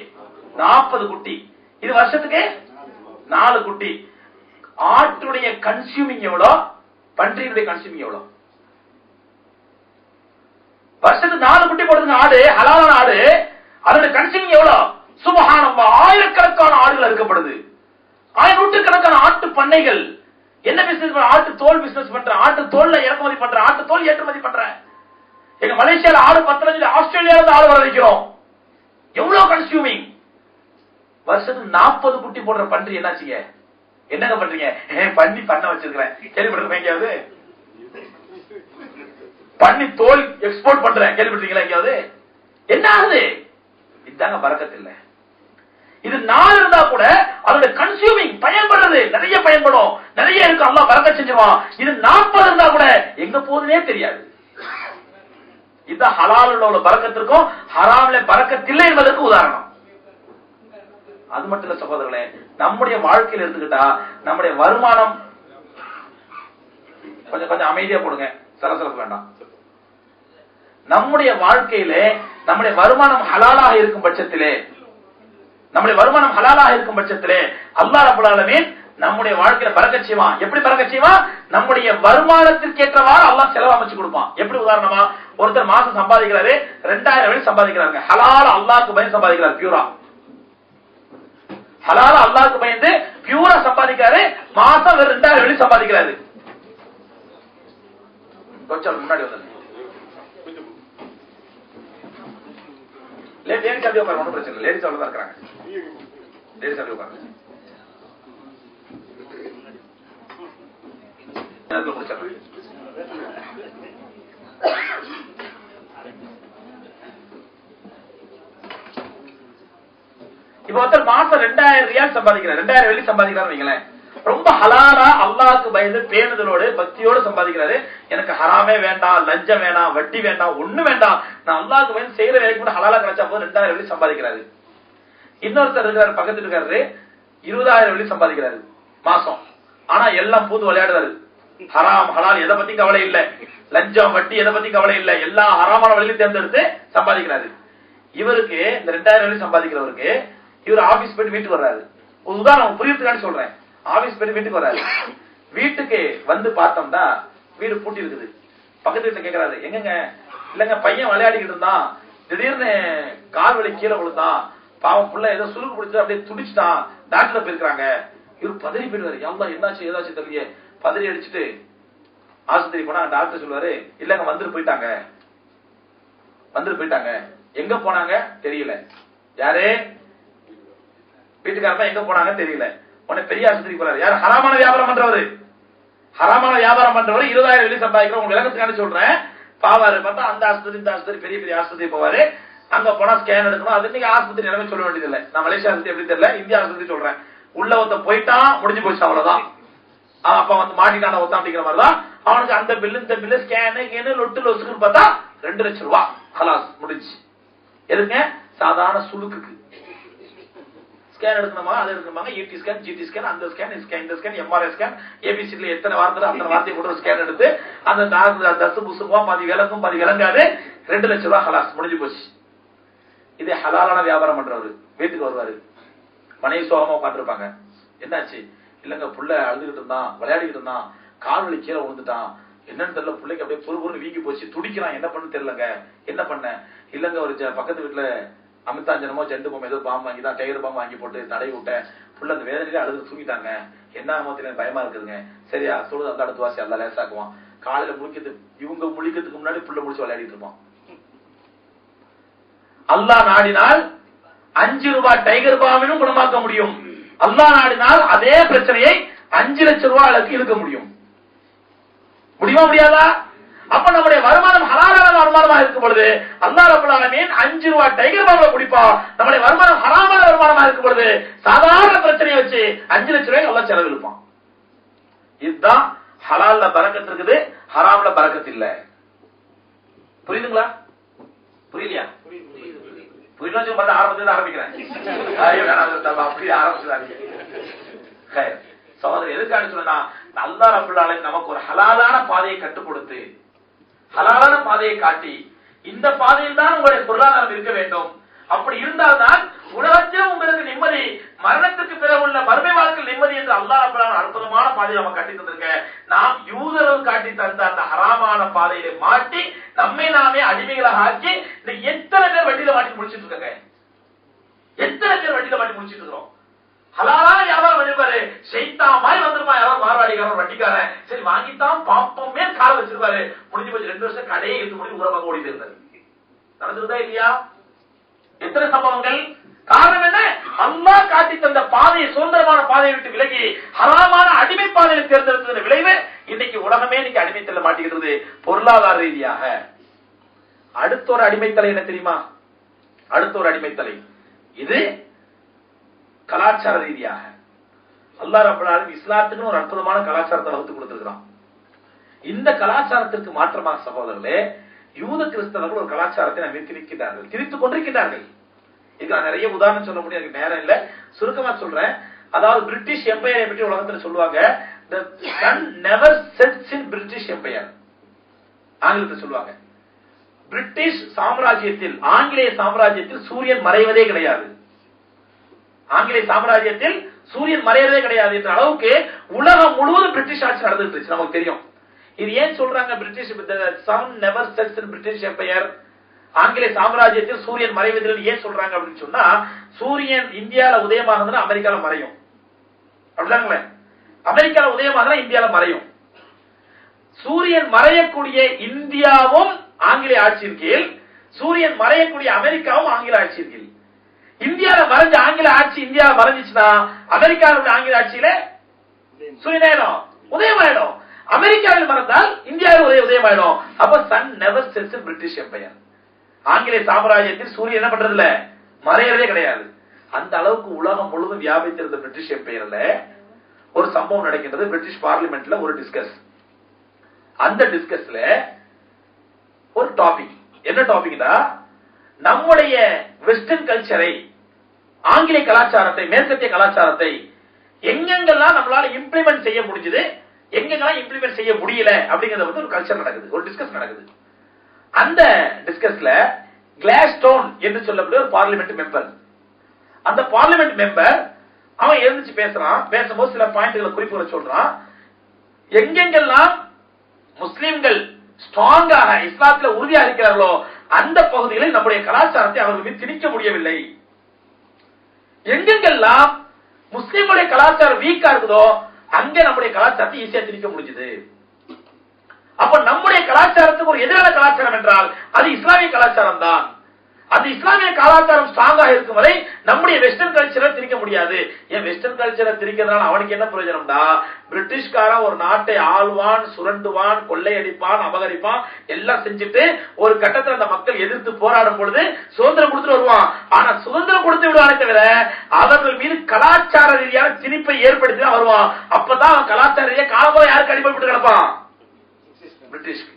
40 குட்டி. இது வருஷத்துக்கு 4 குட்டி. ஆட்டுடைய கன்சியூமிங் எவ்வளோ, பன்றியுடைய கன்சியூமிங் எவ்வளோ? வருஷத்துக்கு 4 குட்டி போடுறதுங்க ஆடு, ஹலாலான ஆடு. அதோட கன்சியூமிங் எவ்வளவு? சுப்ஹானல்லாஹ், ஆயிரக்கணக்கான ஆடுகள் அறுக்கப்படுது. நூற்றுக்கணக்கான ஆட்டு பண்ணைகள். என்ன பிசினஸ்? ஆட்டு தோல் பிசினஸ் பண்ற, ஆட்டு தோல்ல இறக்குமதி பண்ற, ஆட்டு தோல் ஏற்றுமதி பண்ற. எங்க மலேசியால ஆடு 10 லட்சம், ஆஸ்திரேலியால இருந்து ஆடு வர வைக்கிறோம். எவ்வளவு கன்சியூமிங்? வருஷத்துக்கு 40 குட்டி போடுற பன்றி என்னாச்சுங்க? என்னங்க பண்றீங்க? பண்ணி பண்ண வச்சிருக்கிறேன், கேள்விப்பட்டிருக்கேன் எங்கேயாவது? பண்ணி தோல் எக்ஸ்போர்ட் பண்றேன், கேள்விப்பட்டிருக்கீங்களா எங்கேயாவது? என்ன ஆகுது? இதுதாங்க பரக்கத் இல்ல. இது 4 இருந்தா கூட அதோட கன்சியூமிங் பயன்படுறது நிறைய பயன்படும், நிறைய இருக்கு, அல்லாஹ் பரக்கத் செஞ்சுவான். இது 40 இருந்தா கூட எங்க போகுதுனே தெரியாது. இதுதான் ஹலால்ல உள்ள பரக்கத்திற்கும் ஹராம்ல பரக்கத் இல்லை என்பதற்கு உதாரணம். அது மட்டும் இல்ல சகோதரர்களே, நம்முடைய வாழ்க்கையில் எடுத்துக்கிட்டா நம்முடைய வருமானம் கொஞ்சம் அமைதியா போடுங்க, சலசலப்பு வேண்டாம். நம்முடைய வாழ்க்கையிலே நம்முடைய வருமானம் ஹலாலாக இருக்கும் பட்சத்திலே, நம்முடைய வருமானம் ஹலாலாக இருக்கும் பட்சத்திலே அல்லாஹ் ரப்பல் ஆலமீன் நம்முடைய வாழ்க்கையில பரக்கத் செய்வான். எப்படி பரக்கத் செய்வான்? நம்முடைய வருமானத்திற்கு ஏற்றவாறு அல்லாஹ் செலவு அமைச்சு கொடுப்பான். எப்படி? உதாரணமா, ஒருத்தர் மாசம் சம்பாதிக்கிறாரு, 2000 வெள்ளி சம்பாதிக்கிறாங்க. ஹலால அல்லாஹ்க்கு பயந்து சம்பாதிக்கிறார், பியூரா ஹலால அல்லாஹ்க்கு பயந்து பியூரா சம்பாதிக்கிறாரு. மாசம் 2000 வெள்ளி சம்பாதிக்கிறாரு. கொஞ்சம் முன்னாடி வந்து லேடிஸ் அப்படி உட்காரு, ஒன்றும் பிரச்சனை இல்லை. லேடிஸ் அவ்வளவுதான் இருக்கிறாங்க. லேடிஸ் அப்படி உட்காரு. இப்ப ஒருத்தர் மாசம் 2000 ரியால் சம்பாதிக்கிறார், 2000 வெள்ளி சம்பாதிக்கிறார் வைங்களேன். ரொம்ப ஹலாலா அல்லாஹ்க்கு பயந்து பேணுதலோடு பக்தியோடு சம்பாதிக்கிறாரு. எனக்கு ஹராமே வேண்டாம், லஞ்சம் வேண்டாம், வட்டி வேண்டாம், ஒண்ணு வேண்டாம், நான் அல்லாஹ்க்கு பயந்து செய்யற வேலைக்கு கூட ஹலாலா கிடைச்சா போது 2000 வெள்ளி சம்பாதிக்கிறாரு. இன்னொருத்தர் இருக்காரு, பக்கத்துல இருக்காரு, 20,000 வெள்ளி சம்பாதிக்கிறாரு மாசம். ஆனா எல்லாம் பூந்து விளையாடுறாரு. ஹராம் ஹலால் எதை பத்தி கவலை இல்ல, லஞ்சம் வட்டி எதை பத்தி கவலை இல்ல, எல்லா ஹராமான வழியிலும் தேர்ந்தெடுத்து சம்பாதிக்கிறாரு. இவருக்கு இந்த 2,000 வெள்ளி சம்பாதிக்கிறவருக்கு இவர் ஆபீஸ் போயிட்டு வீட்டுக்கு வர்றாரு. ஒரு உதாரணம் புரியறதுக்கான சொல்றேன். ஆபீஸ் போயிட்டு வீட்டுக்கு வர்றாரு. வீட்டுக்கு வந்து பார்த்தோம்னா வீடு பூட்டி இருக்குது. பக்கத்து வீட்டுல கேட்கறாரு, எங்கங்க? இல்லங்க பையன் விளையாடிக்கிட்டு இருந்தான், திடீர்னு கால் வலி கீழே விழுந்தான், பாவம் புள்ள ஏதோ சுருக்கு பிடிச்சு அப்படியே துடிச்சுட்டான், டாக்டர் போயிருக்காங்க. இவர் பதறி போயிடுவாரு. எல்லாம் என்னாச்சு ஏதாச்சும் தெரியல, பதறி அடிச்சுட்டு ஆஸ்பத்திரி போனா டாக்டர் சொல்லுவாரு, இல்லங்க வந்துட்டு போயிட்டாங்க. எங்க போனாங்க தெரியல. யாரு? வீட்டுக்காரமா எங்க போனாங்க தெரியல. உடனே பெரிய ஆஸ்பத்திரி போறாரு. யாரு? ஹராமான வியாபாரம் பண்றவரு. 20,000 வெள்ளி சம்பாதிக்கிறோம். உங்க விளக்கத்துக்கான சொல்றேன். பாவாரு பார்த்தா அந்த ஆஸ்பத்திரி இந்த ஆஸ்பத்திரி பெரிய பெரிய ஆஸ்பத்திரி போவாரு. அங்க போனா ஸ்கேன் எடுக்கணும். அது நீங்க ஆஸ்பத்திரி நிலைமை சொல்ல வேண்டியது இல்ல. நான் மலேசியா ஆஸ்பத்திரி எப்படி தெரியல, இந்தியா ஆஸ்பத்திரி சொல்றேன். உள்ள ஒருத்த போயிட்டான், முடிஞ்சு போச்சு, அவ்வளவுதான். அப்ப வந்து மாட்டிட்டான ஒருத்தன் அப்படிங்கிற மாதிரிதான். அவனுக்கு அந்த பில்லு இந்த பில்லு ஸ்கேனு லொட்டு லொசுக்குன்னு பார்த்தா 2 லட்சம் ரூபாய் ஹலாஸ் முடிஞ்சு. எதுங்க? சாதாரண சுளுக்குக்கு ஸ்கேன் எடுக்கணுமா, அது எடுக்கணுமாங்க, இடி ஸ்கேன், ஜிடி ஸ்கேன், அந்த ஸ்கேன், இந்த ஸ்கேன், எம்ஆர்ஐ ஸ்கேன், ஏபிசில எத்தனை வார்த்தை அத்தனை வார்த்தையை போட்டு ஸ்கேன் எடுத்து அந்த தசு புசுமா பாதி விளக்கும் பாதி விளங்காது 2 லட்சம் ரூபாய் ஹலாஸ் முடிஞ்சு போச்சு. இதே ஹலாலான வியாபாரம் பண்றவரு வீட்டுக்கு வருவாரு. மனைவி சோகமா உட்காந்துருப்பாங்க. என்னாச்சு? இல்லங்க புள்ள அழுதுகிட்டு இருந்தான், விளையாடிக்கிட்டு இருந்தான், கால் வலி கீழே விழுந்துட்டான், என்னன்னு தெரியல, பிள்ளைக்கு அப்படியே பொறுபொருள் வீங்கி போச்சு, துடிக்கிறான், என்ன பண்ணு தெரியலங்க. என்ன பண்ண? இல்லங்க ஒரு பக்கத்து வீட்டுல அமிதாஞ்சனமோ ஜெண்டு பாம்பு ஏதோ பாம்பு வாங்கி தான் டைகர் பாம்பு வாங்கி போட்டு தடை விட்டேன், புள்ள அந்த வேதனையில அழுது தூங்கிட்டாங்க, என்ன ஆமத்துல பயமா இருக்குதுங்க. சரியா சொல்லுது, அந்த அடுத்த வாசி எல்லாம் லேசாக்குவான். காலையில இவங்க முழிக்கிறதுக்கு முன்னாடி புள்ள முடிச்சு விளையாடிட்டு இருப்பான். அல்லாஹ் நாடினால் 5 ரூபாய் டைகர் பாம்பினும் குணமாக்க முடியும். அல்லாஹ் நாடினால் அதே பிரச்சனையை 5 லட்சம் ரூபாய்க்கு இழுக்க முடியும். முடியுமா முடியாதா? அப்ப நம்முடைய வருமானம் ஹலாலான வருமானமா இருக்கும் பொழுது அல்லாஹ் ரப்பல் ஆலமீன் 5 ரூபாய் டைகர் பாம்பை குடிப்பா. நம்முடைய வருமானம் ஹராமான வருமானமா இருக்கும் பொழுது சாதாரண பிரச்சனையை வச்சு 5 லட்சம் ரூபாய் அல்லாஹ் செலவழிப்பான். இதுதான் ஹலால்ல பரக்கத் இருக்குது, ஹராம்ல பரக்கத் இல்ல. புரியுதுங்களா? புரியலையா? புரியல ஆரம்பத்துல ஆரம்பிக்கிறேன். அப்படி ஆரம்பிச்சுடாதீங்க. சகோதரர் எதுக்காக சொன்னா, அல்லாஹ் ரப்பல் ஆலமீன் நமக்கு ஒரு ஹலாலான பாதையை கற்றுக் கொடுத்து ஹலாலான பாதையை காட்டி இந்த பாதையில் தான் உங்களுடைய பொருளாதாரம் இருக்க வேண்டும். அப்படி இருந்தால்தான் உலகத்தில் உங்களுக்கு நிம்மதி, மரணத்துக்கு பிறகு உள்ள மறுமை வாழ்க்கையில் நிம்மதி என்று அல்லாஹ் ரப்பல் ஆலமீன் அற்புதமான பாதையை நம்ம காட்டி தந்திருக்க. நாம் யூதர்கள் காட்டி தந்த அந்த ஹராமான பாதையில மாட்டி நம்மை நாமே அடிமைகளாக ஆக்கி எத்தனை பேர் வட்டியில மாட்டி முடிச்சிட்டு இருக்காங்க? எத்தனை பேர் வட்டியில மாட்டி முடிச்சிட்டு இருக்கிறோம்? ஹலாலான வியாபாரம் பண்ணிருப்பாரு, ஷைத்தா மாதிரி வந்துருப்பா, யாராவது மார்வாடிக்காரன் வட்டிக்காரன், சரி வாங்கித்தான் பாப்பமே கால வச்சிருப்பாரு, முடிஞ்சு போச்சு 2 வருஷம் கடையே எடுத்து முடிவு உரமாக ஓடிட்டு இருந்தாரு. நடந்துருதா இல்லையா? எத்தனை சம்பவங்கள்? காரணம் என்ன? அல்லாஹ் காட்டி தந்த பாதையை, சுதந்திரமான பாதையை விட்டு விலகி ஹராமான அடிமை பாதையை தேர்ந்தெடுத்தது விளைவு இன்னைக்கு உலகமே இன்னைக்கு அடிமைத்தலை மாட்டிக்கிறது. பொருளாதார ரீதியாக அடுத்த ஒரு அடிமைத்தலை என்ன தெரியுமா? அடுத்த ஒரு அடிமைத்தலை இது கலாச்சார ரீதியாக. அல்லாஹ் ரப்பல் ஆலமீன் இஸ்லாத்துக்கு ஒரு அற்புதமான கலாச்சாரத்தை வகுத்து கொடுத்திருக்கிறான். இந்த கலாச்சாரத்திற்கு மாற்றமாக சகோதரர்களே, யூத கிறிஸ்தவர்கள் ஒரு கலாச்சாரத்தை நிறுத்திருக்கிறார்கள், திரித்துக் கொண்டிருக்கிறார்கள். இதுக்கு நான் நிறைய உதாரணம் சொல்ல முடியாது, நேரம் இல்ல, சுருக்கமா சொல்றேன். அதாவது பிரிட்டிஷ் எம்பையரை பற்றி உலகத்தில் சொல்லுவாங்க, the sun never sets in British Empire. ஆங்கிலத்தில் சொல்லுவாங்க, பிரிட்டிஷ் சாம்ராஜ்யத்தில், ஆங்கிலேய சாம்ராஜ்யத்தில் சூரியன் மறைவதே கிடையாது. ஆங்கிலேய சாம்ராஜ்யத்தில் சூரியன் மறையறதே கிடையாது என்ற அளவுக்கு உலகம் முழுவதும் பிரிட்டிஷ் ஆட்சி நடந்துட்டு இருந்துச்சு. நமக்கு தெரியும். இது ஏன் சொல்றாங்க British sun never sets in British empire, ஆங்கிலேய சாம்ராஜ்யத்தில் சூரியன் மறைவதில் ஏன் சொல்றாங்க அப்படின்னு சொன்னா, சூரியன் இந்தியால உதயமாகுதுன்னா அமெரிக்கால மறையும். அப்படிதாங்களே, அமெரிக்கால உதயமாகுதுன்னா இந்தியால மறையும். சூரியன் மறையக்கூடிய இந்தியாவும் ஆங்கிலேய ஆட்சியின் கீழ், சூரியன் மறையக்கூடிய அமெரிக்காவும் ஆங்கில ஆட்சியின் கீழ். இந்தியாவில மறைஞ்ச ஆங்கில ஆட்சி இந்தியாவில மறைஞ்சிச்சுன்னா அமெரிக்காவுடைய ஆங்கில ஆட்சியில சூரியனாயிடும், உதயமாயிடும். அமெரிக்காவில் மறைந்தால் இந்தியாவில் உதயமாயிடும். அப்ப sun never sets in British empire. ஆங்கிலேய சாம்ராஜ்யத்தில் சூரியன் என்ன பண்றது இல்ல, மறையறதே கிடையாது. அந்த அளவுக்கு உலகம் முழுவதும் வியாபித்திருந்த பிரிட்டிஷ் எம்பையர்ல ஒரு சம்பவம் நடக்கின்றது. பிரிட்டிஷ் பார்லிமெண்ட்ல ஒரு டிஸ்கஸ். அந்த டிஸ்கஸ்ல ஒரு டாபிக், என்ன டாபிக்னா, நம்முடைய வெஸ்டர்ன் கல்ச்சரை ஆங்கிலேய கலாச்சாரத்தை, மேற்கத்திய கலாச்சாரத்தை எங்கெங்கெல்லாம் நம்மளால இம்ப்ளிமெண்ட் செய்ய முடிஞ்சது, எங்கெங்கெல்லாம் இம்ப்ளிமெண்ட் செய்ய முடியல அப்படிங்கறத வந்து ஒரு கல்ச்சர் நடக்குது, ஒரு டிஸ்கஸ் நடக்குது. அந்த டிஸ்கஸ்ல கிளாஸ்டோன் என்று சொல்லக்கூடிய ஒரு பார்லிமெண்ட் மெம்பர், அந்த பார்லிமெண்ட் மெம்பர் அவன் எழுந்துச்சு பேசுறான். பேசும்போது சில பாயிண்ட்களை குறிப்புகளை சொல்றான். எங்கெங்கெல்லாம் முஸ்லிம்கள் ஸ்ட்ராங்காக இஸ்லாத்தில் உறுதியாக இருக்கிறார்களோ அந்த பகுதிகளில் நம்முடைய கலாச்சாரத்தை அவர்களுக்கு திணிக்க முடியவில்லை. எங்கெங்கெல்லாம் முஸ்லிம்களுடைய கலாச்சாரம் வீக்கா இருக்குதோ அங்க நம்முடைய கலாச்சாரத்தை ஈஸியா திணிக்க முடிஞ்சது. அப்ப நம்முடைய கலாச்சாரத்துக்கு ஒரு எதிரான கலாச்சாரம் என்றால் அது இஸ்லாமிய கலாச்சாரம் தான். அந்த இஸ்லாமிய கலாச்சாரம் ஸ்ட்ராங்காக இருக்கும் வரை நம்முடைய வெஸ்டர்ன் கல்ச்சரை திணிக்க முடியாது. ஏன் வெஸ்டர்ன் கல்ச்சரை திணிக்கிறதுனால அவனுக்கு என்ன பிரயோஜனம்டா? பிரிட்டிஷ்காரன் ஒரு நாட்டை ஆள்வான், சுரண்டுவான், கொள்ளையடிப்பான், அபகரிப்பான், எல்லாம் செஞ்சுட்டு ஒரு கட்டத்தில் அந்த மக்கள் எதிர்த்து போராடும் பொழுது சுதந்திரம் கொடுத்துட்டு வருவான். ஆனா சுதந்திரம் கொடுத்து விடுவானே தவிர அவர்கள் மீது கலாச்சார ரீதியான திணிப்பை ஏற்படுத்தி தான் வருவான். அப்பதான் அவன் கலாச்சார ரீதியாக காலமுறை யாருக்கு அடிமைப்பட்டு கிடப்பான்? பிரிட்டிஷ்க்கு.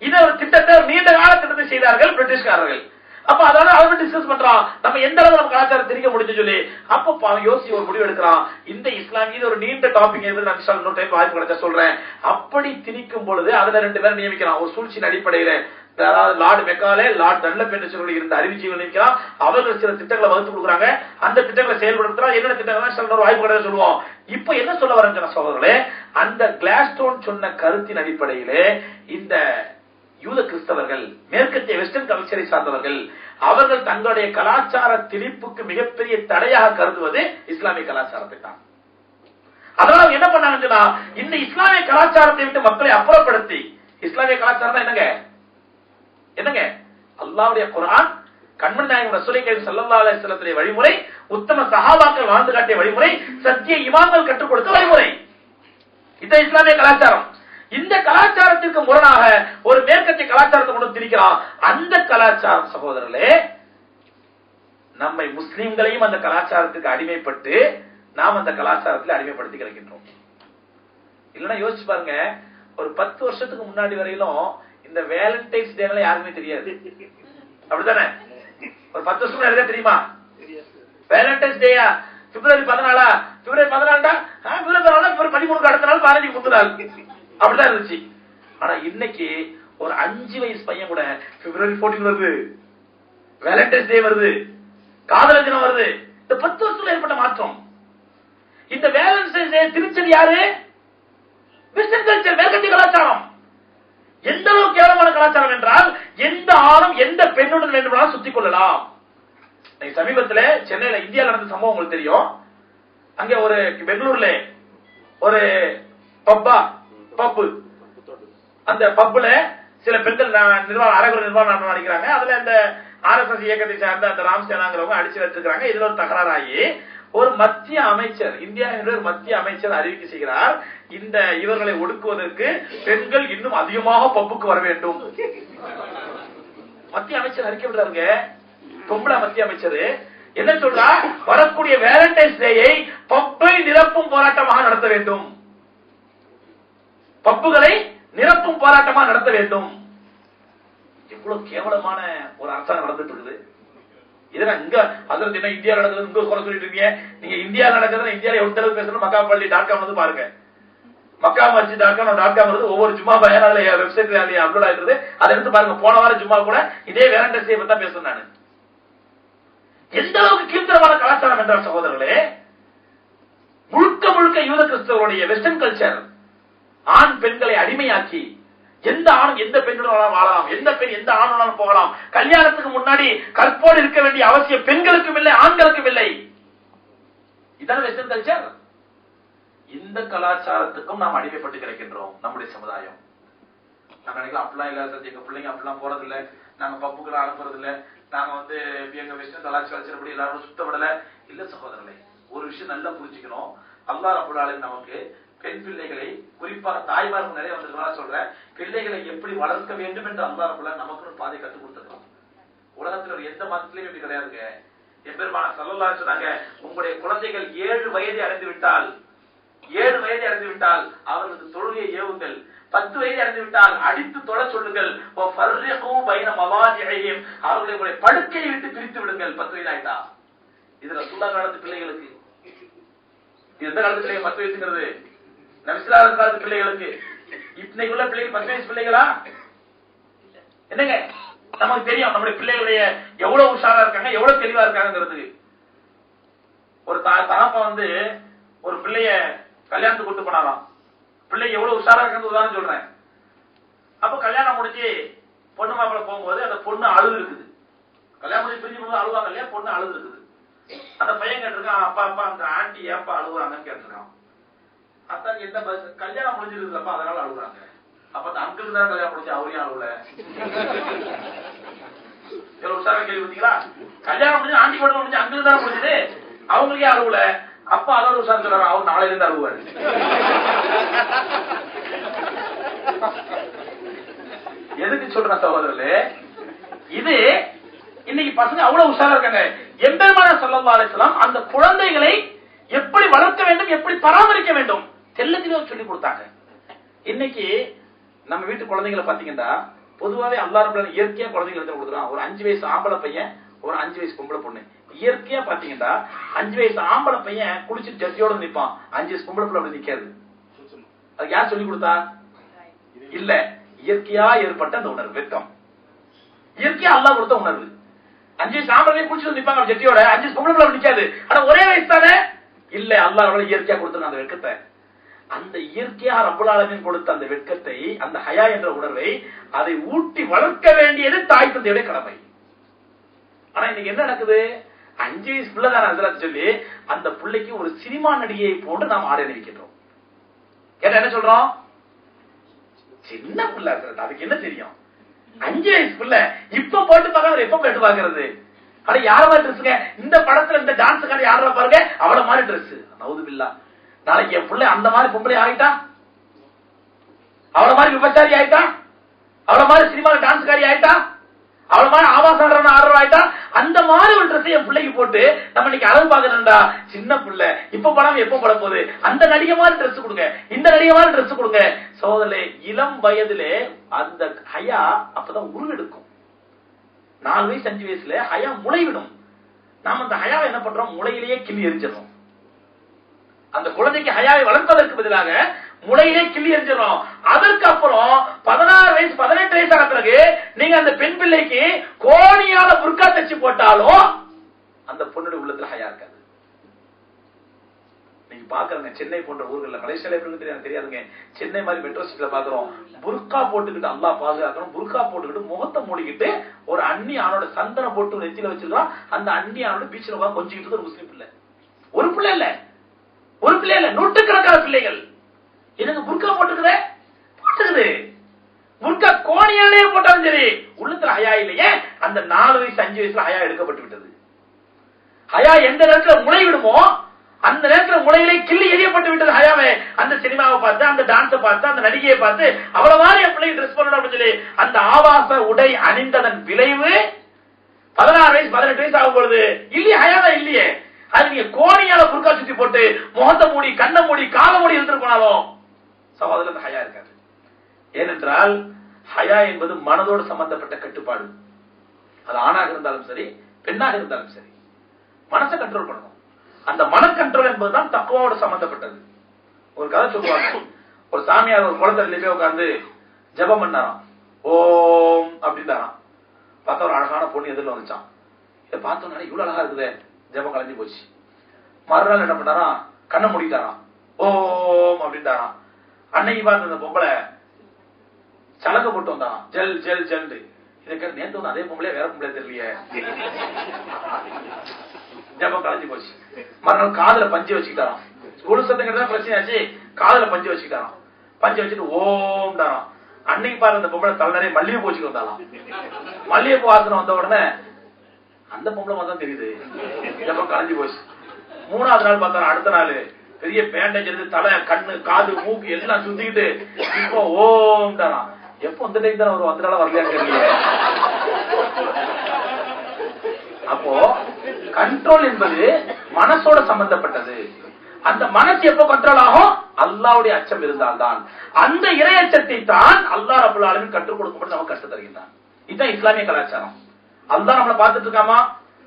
இது ஒரு திட்டத்தை, நீண்ட கால திட்டத்தை செய்தார்கள் பிரிட்டிஷ்காரர்கள். அப்ப அதனால அவங்க டிஸ்கஸ் பண்றான், நம்ம எந்த அளவு நம்ம கலாச்சாரம் திணிக்க முடிஞ்சு சொல்லி. அப்ப யோசி ஒரு முடிவு எடுக்கிறான். இந்த இஸ்லாமிய ஒரு நீண்ட டாபிக் நான் இன்னொரு டைம் வாய்ப்பு கிடைச்சா சொல்றேன். அப்படி திணிக்கும் பொழுது அதுல 2 பேர் நியமிக்கிறான் ஒரு சூழ்ச்சியின் அடிப்படையில. அதாவது லார்டு மெக்காலே, லார்டு டன்லப் என்று சொல்லி இருந்த அறிவிச்சிகள் நியமிக்கிறான். அவர்கள் சில திட்டங்களை வகுத்து கொடுக்குறாங்க. அந்த திட்டங்களை செயல்படுத்துறான். என்னென்ன திட்டங்கள் வாய்ப்பு கிடையாது சொல்லுவோம். இப்ப என்ன சொல்ல வரேன் சகோதரர்களே, அந்த கிளாஸ்டோன் சொன்ன கருத்தின் அடிப்படையிலே இந்த யூத கிறிஸ்தவர்கள், மேற்கத்திய வெஸ்டர்ன் கல்ச்சரை சார்ந்தவர்கள், அவர்கள் தங்களுடைய கலாச்சார திணிப்புக்கு மிகப்பெரிய தடையாக கருதுவது இஸ்லாமிய கலாச்சாரத்தை தான். அதனால என்ன பண்ணாங்கன்னா இந்த இஸ்லாமிய கலாச்சாரத்தை விட்டு மக்களை அப்புறப்படுத்தி, இஸ்லாமிய கலாச்சாரம் என்னங்க என்னங்க அல்லாஹ்வுடைய குர்ஆன், கண்மணி நாயகம் ரசூலுல்லாஹி ஸல்லல்லாஹு அலைஹி வஸல்லம் வழிமுறை, உத்தம சஹாபாக்கள் வாழ்ந்து காட்டிய வழிமுறை, சத்திய இமாம்கள் கற்றுக் கொடுத்த வழிமுறை, இது இஸ்லாமிய கலாச்சாரம். இந்த கலாச்சாரத்திற்கு முரணாக ஒரு மேற்கத்திய கலாச்சாரத்தை கொண்டு திணிக்கிறான். அந்த கலாச்சாரம் சகோதரர்களே, நம்மை முஸ்லிம்களையும் அந்த கலாச்சாரத்துக்கு அடிமைப்பட்டு நாம் அந்த கலாச்சாரத்தில் அடிமைப்படுத்தி கிடக்கின்றோம். இல்லைன்னா யோசிச்சு பாருங்க, ஒரு 10 வருஷத்துக்கு முன்னாடி வரையிலும் இந்த வேலண்டைன்ஸ் டே யாருமே தெரியாது, அப்படித்தானே? ஒரு 10 வருஷம் முன்னாடி தெரியுமா வேலண்டைன்ஸ் டேயா? பிப்ரவரி 14, பிப்ரவரி 14, பிப்ரவரி 13 அடுத்த நாள் 15 முந்தின நாள், அப்படிதான் இருந்துச்சு. ஆனா இன்னைக்கு ஒரு 5 வயசு பையன் கூட பிப்ரவரி 14 வருது, வேலண்டைன்ஸ் டே வருது, காதலர் தினம் வருது. இந்த 10 வருஷத்துல ஏற்பட்ட மாற்றம். இந்த வேலண்டைன்ஸ் டே திணிச்சது யாரு? வெஸ்டர்ன் கல்ச்சர், மேற்கத்திய கலாச்சாரம். எந்த அளவு கேவலமான கலாச்சாரம் என்றால் எந்த ஆணும் எந்த பெண்ணுடன் வேண்டுமானாலும் சுத்திக் கொள்ளலாம். சமீபத்தில் சென்னையில இந்தியாவில் நடந்த சம்பவம் உங்களுக்கு தெரியும். அங்க ஒரு பெங்களூர்ல ஒரு பப்பு, அந்த பப்புல சில பெண்கள் நிர்வாகம், அரைகுறை நிர்வாகம் நடிக்கிறாங்க. அதுல இந்த RSS இயக்கத்தை சார்ந்த அந்த ராம்சேனாங்கிறவங்க அடிச்சு வச்சிருக்காங்க. இதுல ஒரு தகராறாகி ஒரு மத்திய அமைச்சர், இந்தியாவினுடைய ஒரு மத்திய அமைச்சர் அறிவிக்கை செய்கிறார், இந்த இவர்களை ஒடுக்குவதற்கு பெண்கள் இன்னும் அதிகமாக பப்புக்கு வர வேண்டும். மத்திய அமைச்சர் அறிக்கை விடுறாருங்க. பொம்பளை மத்திய அமைச்சர் என்ன சொல்றா? வரக்கூடிய வேலண்டைன்ஸ் டேயை பப்பை நிரப்பும் போராட்டமாக நடத்த வேண்டும், பப்புகளை நிரப்பும் போராட்டமாக நடத்த வேண்டும். எவ்வளவு கேவலமான ஒரு அரசாங்கம் நடந்துட்டு இருக்குது. இதெல்லாம் இங்க அதுல என்ன இந்தியா நடக்குது இங்க குறை சொல்லிட்டு இருக்கீங்க. நீங்க இந்தியா நடக்குதுன்னா இந்தியாவில எவ்வளவு தடவை பேசணும்? மக்காப்பள்ளி.com வந்து பாருங்க. மக்காமர்ச்சி.com வருது. ஒவ்வொரு ஜும்மா பயான் அதுல வெப்சைட்ல அப்லோட் ஆயிடுது. அதை எடுத்து பாருங்க. போன வாரம் ஜும்மா கூட இதே வேலண்டைன்ஸ் டே பத்தி தான் பேசுறேன் நானு. எந்த அளவுக்கு கீழ்த்தரமான கலாச்சாரம் என்றால் சகோதரர்களே, முழுக்க முழுக்க யூத கிறிஸ்தவருடைய வெஸ்டர்ன் கல்ச்சர் ஆண் பெண்களை அடிமையாக்கி எந்த ஆணும் எந்த பெண்ணுடன் வாழலாம், எந்த பெண் எந்த ஆணுடன் போகலாம், கல்யாணத்துக்கு முன்னாடி கற்போடு இருக்க வேண்டிய அவசியம் பெண்களுக்கும் இல்லை ஆண்களுக்கும் இல்லை. இதான வெஸ்டர்ன் கல்ச்சர். இந்த கலாச்சாரத்துக்கும் நாம் அடிமைப்பட்டு கிடைக்கின்றோம் நம்முடைய சமுதாயம். நாங்க நினைக்கலாம் அப்படிலாம் இல்ல சார், எங்க பிள்ளைங்க அப்படிலாம் போறது இல்ல, நாங்க பப்புகளை அனுப்புறது இல்ல, நாங்க வந்து எங்க வெஸ்டர்ன் கலாச்சாரம் அப்படி எல்லாரும் சுத்தப்படல. இல்ல சகோதரர்களே, ஒரு விஷயம் நல்லா புரிஞ்சுக்கணும். அல்லாஹ் ரப்பல் ஆலமீன் நமக்கு பெண் பிள்ளைகளை, குறிப்பாக தாய்மார்கள் நிறைய வந்து சொல்ற பிள்ளைகளை எப்படி வளர்க்க வேண்டும் என்று அல்லாஹ் ரப்பல் ஆலமீன் நமக்கு ஒரு பாதை கற்றுக் கொடுத்திருக்கோம். உலகத்தில் ஒரு எந்த மதத்திலையும் இப்படி கிடையாதுங்க. எம்பெருமானார் ஸல்லல்லாஹு அலைஹி வஸல்லம் சொன்னாங்க, உங்களுடைய குழந்தைகள் 7 வயதை அடைந்து விட்டால் அவர்களுக்கு தொழுகையை ஏவுங்கள், 10 வயதை அடைந்து விட்டால் அடித்து தொட சொல்லுங்கள், அவர்களை உங்களுடைய படுக்கையை விட்டு பிரித்து விடுங்கள். 10 வயது ஆயிட்டா இது ரசூலுல்லாஹ் காலத்து பிள்ளைகளுக்கு. எந்த காலத்து பிள்ளைங்க 10 வயசுங்கிறது? நபிஸல்லல்லாஹு காலத்து பிள்ளைகளுக்கு. இன்னைக்கு உள்ள பிள்ளைகள் 10 வயசு பிள்ளைகளா? என்னங்க நமக்கு தெரியும் நம்முடைய பிள்ளைகளுடைய எவ்வளவு உஷாரா இருக்காங்க, எவ்வளவு தெளிவா இருக்காங்கிறது. ஒரு தகப்ப வந்து ஒரு பிள்ளைய கல்யாணத்துக்கு கூட்டு போனாராம். பிள்ளை எவ்வளவு உஷாரா இருக்குன்னு உதாரணம் சொல்றேன். அப்ப கல்யாணம் முடிஞ்சு பொண்ணு மாப்பிள்ள போகும்போது அந்த பொண்ணு அழுது இருக்குது. கல்யாணம் முடிஞ்சு பிரிஞ்சு போது அழுவாங்க இல்லையா, பொண்ணு அழுது இருக்குது. அந்த பையன் கேட்டிருக்கான், அப்பா அப்பா அந்த ஆண்டி ஏப்பா அழுகுறாங்கன்னு கேட்டிருக்கான். அத்தான் என்ன பஸ், கல்யாணம் முடிஞ்சிருக்குல்லப்பா அதனால அழுகுறாங்க. அப்ப அந்த அங்கிள் தான் கல்யாணம் முடிஞ்சு அவரையும் அழுவல. எவ்வளவு உஷாரா கேள்வி பார்த்தீங்களா? கல்யாணம் முடிஞ்சு ஆண்டி பொண்ணு முடிஞ்சு அங்கிள் தான் முடிஞ்சது, அவங்களுக்கே அழுவல. அப்பா அதோட உஷாரம் சொல்றாரு, அவர் நாளையில இருந்து அழுவாரு. எதுக்கு சொல்ற சகோதரர்களே, இது இன்னைக்கு பசங்க அவ்வளவு உஷாரா இருக்காங்க. எம்பெருமானார் ஸல்லல்லாஹு அலைஹி வஸல்லம் அந்த குழந்தைகளை எப்படி வளர்க்க வேண்டும், எப்படி பராமரிக்க வேண்டும் தெள்ளத்திலே சொல்லி கொடுத்தாங்க. இன்னைக்கு நம்ம வீட்டு குழந்தைகளை பாத்தீங்கன்னா பொதுவாவே அல்லாஹ் ரப்பல் இயற்கையா குழந்தைகளை எடுத்து கொடுக்குறான். ஒரு 5 வயசு ஆம்பளை பையன், ஒரு 5 வயசு பொம்பளை பொண்ணு. இயற்கையா பாத்தீங்கன்னா 5 வயசு ஆம்பளை பையன் குளிச்சுட்டு ஜட்டியோட நிப்பான், 5 வயசு பொம்பளை பிள்ளை அப்படி நிக்காது. அது யார் சொல்லி கொடுத்தா? இல்ல, இயற்கையா ஏற்பட்ட அந்த உணர்வு, வெட்கம். இயற்கையா அல்லாஹ் கொடுத்த உணர்வு. 5 வயசு ஆம்பளை குளிச்சுட்டு நிப்பாங்க ஜட்டியோட, 5 வயசு பொம்பளை பிள்ளை நிக்காது. ஆனா ஒரே வயசு தானே? இல்ல, அல்லாஹ் இயற்கையா கொடுத்த அந்த வெட்கத்தை, அந்த இயற்கையா ரப்பல் ஆலமீன் கொடுத்த அந்த வெட்கத்தை, அந்த ஹயா என்ற உணர்வை அதை ஊட்டி வளர்க்க வேண்டியது தாய் தந்தையுடைய கடமை. ஆனா இன்னைக்கு என்ன நடக்குது? 5 வயசு பிள்ளை தானே ஹஸ்ரத் சொல்லி அந்த பிள்ளைக்கு ஒரு சினிமா நடிகையை போட்டு நாம் ஆடை அணிவிக்கின்றோம். கேட்டா என்ன சொல்றோம்? சின்ன பிள்ளை ஹஸ்ரத், அதுக்கு என்ன தெரியும்? 5 வயசு பிள்ளை இப்ப போட்டு பார்க்க எப்ப போட்டு பாக்குறது? ஆனா யார மாதிரி ட்ரெஸ்ஸுங்க இந்த படத்துல இந்த டான்ஸ் கார்டு யார பாருங்க அவள மாதிரி ட்ரெஸ். நவுதுபில்லா, நாளைக்கு என் பிள்ளை அந்த மாதிரி பொம்பளை ஆயிட்டா, அவள மாதிரி விபச்சாரி ஆயிட்டா, அவள மாதிரி சினிமால டான்ஸ்காரி ஆயிட்டா, அவள மாதிரி ஆபாசம் ஆடுற ஆயிட்டா, அந்த மாதிரி ஒரு ட்ரெஸ் என் பிள்ளைக்கு போட்டு நம்ம இன்னைக்கு அழகு பாக்குறா. சின்ன பிள்ளை இப்ப படம் எப்ப பட போகுது? அந்த நடிகை மாதிரி ட்ரெஸ் கொடுங்க, இந்த நடிகை மாதிரி ட்ரெஸ் கொடுங்க. சோதரே, இளம் வயதிலே அந்த ஹயா அப்பதான் உருவெடுக்கும். 4 வயசு 5 வயசுல ஹயா முளைவிடும். நாம அந்த ஹயாவை என்ன பண்றோம்? முளையிலேயே கிள்ளி எரிஞ்சிடறோம். அந்த குழந்தைக்கு ஹயாவை வளர்ப்பதற்கு பதிலாக முளையிலே கிள்ளி எரிஞ்சிடறோம். அதற்கு அப்புறம் 16 வயசு 18 வயசு ஆன பிறகு நீங்க அந்த பெண் பிள்ளைக்கு கோணியால புர்கா தச்சு போட்டாலும் அந்த பொண்ணுடைய உள்ளத்துல ஹயா இருக்காது. நீங்க பாக்குறங்க சென்னை போன்ற ஊர்கள்ல, மலேசியால எப்படி தெரியாதுங்க, சென்னை மாதிரி மெட்ரோ சிட்டில பாக்குறோம், புர்கா போட்டுக்கிட்டு அல்லாஹ் பாதுகாக்கணும், புர்கா போட்டுக்கிட்டு முகத்தை மூடிக்கிட்டு ஒரு அண்ணி ஆணோட சந்தனம் போட்டு நெத்தியில வச்சிருக்கான். அந்த அண்ணி ஆணோட பீச்சில் உட்காந்து கொஞ்சிக்கிட்டு ஒரு முஸ்லீம் பிள்ளை, ஒரு பிள்ளை இல்ல, ஒரு பிள்ளை இல்ல, நூற்றுக்கணக்கான பிள்ளைகள். எனக்கு புர்கா போட்டுக்குது, புர்கா கோணியாலே போட்டாலும் சரி உள்ளத்துல ஹயா இல்லையே. அந்த 4 வயசு 5 வயசுல ஹயா எடுக்கப்பட்டு விட்டது. ஹயா எந்த நேரத்துல முளை விடுமோ அந்த நேரத்துல முளையிலே கிள்ளி எரியப்பட்டு விட்டது ஹயாவே. அந்த சினிமாவை பார்த்து, அந்த டான்ஸை பார்த்து, அந்த நடிகையை பார்த்து அவ்வளவு மாதிரி என் பிள்ளைங்க ட்ரெஸ் பண்ணணும் அப்படின்னு சொல்லி அந்த ஆபாச உடை அணிந்ததன் விளைவு 16 வயசு 18 வயசு ஆகும் பொழுது இல்லையே, ஹயாவா இல்லையே. அது நீங்க கோணியால புர்கா சுத்தி போட்டு முகத்தை மூடி, கண்ணை மூடி, காலை மூடி இருந்துட்டு போனாலும் சகோதரர் ஹயா இருக்காது. ஏனென்றால் ஹயா என்பது மனதோடு சம்பந்தப்பட்ட கட்டுப்பாடு. அது ஆணாக இருந்தாலும் சரி, பெண்ணாக இருந்தாலும் சரி, மனசை கண்ட்ரோல் பண்ணணும். அந்த மன கண்ட்ரோல் என்பதுதான் தக்வாவோடு சம்பந்தப்பட்டது. ஒரு கதை சொல்லுவாங்க, ஒரு சாமியார் ஒரு குளத்துல போய் உட்கார்ந்து ஜெபம் பண்ணாராம், ஓம் அப்படின்றாராம். பார்த்தா ஒரு அழகான பொண்ணு எதிரில் வந்துச்சான். இதை பார்த்தோம்னா இவ்வளவு அழகா இருக்குது, ஜெபம் கலைஞ்சு போச்சு. மறுநாள் என்ன பண்ணாராம், கண்ணை மூடிட்டாராம், ஓம் அப்படின்றாராம். அன்னைக்கு பார்த்து அந்த பொம்பளை சலங்க போட்டு வந்தான், ஜெல் ஜெல் ஜெல். இதுக்கு நேற்று வந்து அதே பொம்பளை வேற பொம்பளை தெரியலையே, ஜபம் கலைஞ்சு போச்சு. மறுநாள் காதுல பஞ்சு வச்சுக்கிட்டாராம். ஸ்கூல் சத்தங்கிறதா பிரச்சனை ஆச்சு, காதுல பஞ்சு வச்சுக்கிட்டாராம். பஞ்சு வச்சுட்டு ஓம் தாராம். அன்னைக்கு பாரு அந்த பொம்பளை தலை நிறைய மல்லிகை பூ வச்சுட்டு வந்தாலாம். மல்லிகை பூ வாசனை வந்த உடனே அந்த பொம்பளை தான் தெரியுது, ஜபம் கலைஞ்சு போச்சு. 3வது நாள் பார்த்தாலும் அடுத்த நாள் பெரிய பேண்டேஜ் எடுத்து தலை, கண்ணு, காது, மூக்கு எல்லாம் சுத்திக்கிட்டு இப்போ ஓம் தாராம். எப்போ அந்த டைம் தானே ஒரு 10 நாளா வரலையான்னு தெரியல. அப்போ கண்ட்ரோல் என்பது மனசோட சம்பந்தப்பட்டது. அந்த மனசு எப்ப கண்ட்ரோல் ஆகும்? அல்லாஹ்வுடைய அச்சம் இருந்தால்தான். அந்த இறை அச்சத்தை தான் அல்லாஹ் ரப்பல் ஆலமீன் கற்றுக் கொடுக்கப்பட்டு நமக்கு கற்றுத் தருகின்றான். இதுதான் இஸ்லாமிய கலாச்சாரம். அல்லாஹ் நம்மளை பார்த்துட்டு இருக்காமா,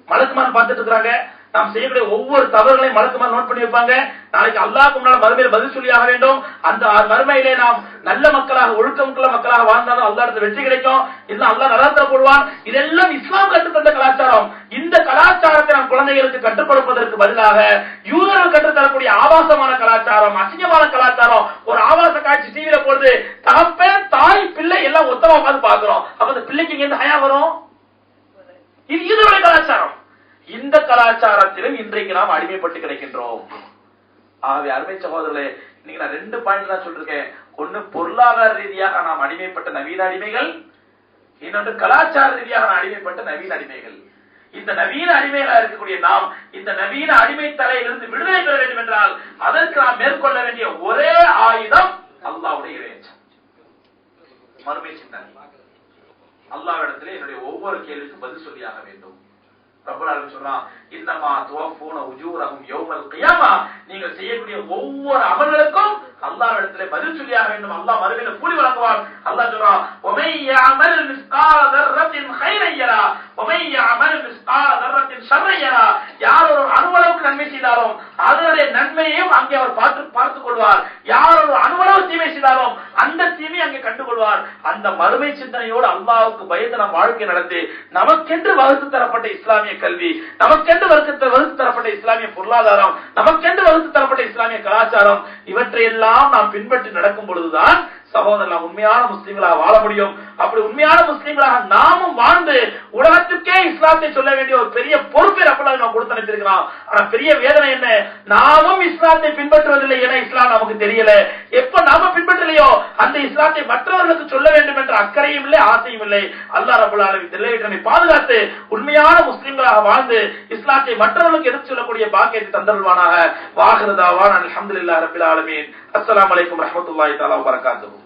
மலக்குமார் பார்த்துட்டு இருக்காங்க, நாம் செய்யக்கூடிய ஒவ்வொரு தவறுகளையும் மலக்குமா நோட் பண்ணி வைப்பாங்க. நாளைக்கு அல்லாஹ்வுக்கு முன்னால மறுமையில் பதில் சொல்லியாக வேண்டும். அந்த மறுமையிலே நாம் நல்ல மக்களாக ஒழுக்கமுள்ள மக்களாக வாழ்ந்தாலும் அல்லாஹ்விடத்தில் வெற்றி கிடைக்கும். இல்ல அல்லாஹ் நரகத்துல போடுவான். இதெல்லாம் இஸ்லாம் கற்றுத்தந்த கலாச்சாரம். இந்த கலாச்சாரத்தை நம் குழந்தைகளுக்கு கற்றுக் கொடுப்பதற்கு பதிலாக யூதர்கள் கற்றுத்தரக்கூடிய ஆபாசமான கலாச்சாரம், அசிங்கமான கலாச்சாரம், ஒரு ஆபாச காட்சி டிவியில போடுது, தகப்பன் தாய் பிள்ளை எல்லாம் ஒத்தமா பார்த்து பாக்குறோம். அப்ப அந்த பிள்ளைக்கு இங்க இருந்து ஹயா வரும். இது யூதருடைய கலாச்சாரம். இந்த கலாச்சாரத்திலும் இன்றைக்கு நாம் அடிமைப்பட்டு கிடைக்கின்றோம். ஆகவே அருமை சகோதரர்களே, இன்னைக்கு நான் 2 பாயிண்ட் தான் சொல்லிருக்கேன். ஒன்னு பொருளாதார ரீதியாக நாம் அடிமைப்பட்ட நவீன அடிமைகள், இன்னொன்று கலாச்சார ரீதியாக நாம் அடிமைப்பட்ட நவீன அடிமைகள். இந்த நவீன அடிமைகளாக இருக்கக்கூடிய நாம் இந்த நவீன அடிமை தலையிலிருந்து விடுதலை பெற வேண்டும் என்றால் அதற்கு நாம் மேற்கொள்ள வேண்டிய ஒரே ஆயுதம் அல்லாஹ்வுடைய இறையச்சம், மறுமை சிந்தனை. அல்லாஹ்விடத்திலே என்னுடைய ஒவ்வொரு கேள்விக்கும் பதில் சொல்லியாக வேண்டும். ரப்பல் ஆலமீன் சொல்றான், இன்னமா துவஃபூன உஜூரஹும் யௌமல் கியாமா, நீங்கள் செய்யக்கூடிய ஒவ்வொரு அமல்களுக்கும் அல்லாஹ்விடத்திலே பதில் சொல்லியாக வேண்டும். அல்லாஹ் மறுமையில கூலி வழங்குவான். அல்லாஹ் சொல்றான், வமை யஅமல் மிஸ்கால தர்ரத்தின் கைரன் யரா வமை யஅமல் மிஸ்கால தர்ரத்தின் ஷர்ரன் யரா, யார் ஒரு அணுவளவுக்கு நன்மை செய்தாலும் அதனுடைய நன்மையையும் அங்கே அவர் பார்த்துக் கொள்வார். யார் ஒரு அணுவளவு தீமை செய்தாலும் அந்த தீமையை அங்கே கண்டுகொள்வார். அந்த மறுமை சிந்தனையோடு அல்லாஹ்வுக்கு பயந்து நாம் வாழ்க்கை நடத்தி நமக்கென்று வகுத்து தரப்பட்ட இஸ்லாமிய கல்வி, நமக்கென்று வகுத்து தரப்பட்ட இஸ்லாமிய பொருளாதாரம், நமக்கென்று வகுத்து தரப்பட்ட இஸ்லாமிய கலாச்சாரம், இவற்றையெல்லாம் நாம் பின்பற்றி நடக்கும் பொழுதுதான் சகோதரர்கள் உண்மையான முஸ்லிம்களாக வாழ முடியும். அப்படி உண்மையான முஸ்லிம்களாக நாமும் வாழ்ந்து உலகத்துக்கே இஸ்லாத்தை சொல்ல வேண்டிய ஒரு பெரிய பொறுப்பை ரப்பல் நாம் கொடுத்து அனுப்பியிருக்கிறோம். ஆனா பெரிய வேதனை என்ன, நாமும் இஸ்லாத்தை பின்பற்றுவதில்லை. ஏன்னா இஸ்லாம் நமக்கு தெரியல. எப்ப நாம பின்பற்றலையோ அந்த இஸ்லாத்தை மற்றவர்களுக்கு சொல்ல வேண்டும் என்ற அக்கறையும் இல்லை, ஆசையும் இல்லை. அல்லாஹ் ரப்பல் ஆலமீன் தெளிவிட்டனை பாதுகாத்து உண்மையான முஸ்லிம்களாக வாழ்ந்து இஸ்லாத்தை மற்றவர்களுக்கு எடுத்து சொல்லக்கூடிய பாக்கியத்தை தந்தருள்வானாக. வாஹிரு தாவானா அல்ஹம்துலில்லாஹி ரப்பில் ஆலமீன். அஸ்ஸலாமு அலைக்கும் வரஹ்மத்துல்லாஹி தஆலா வபரகாத்துஹு.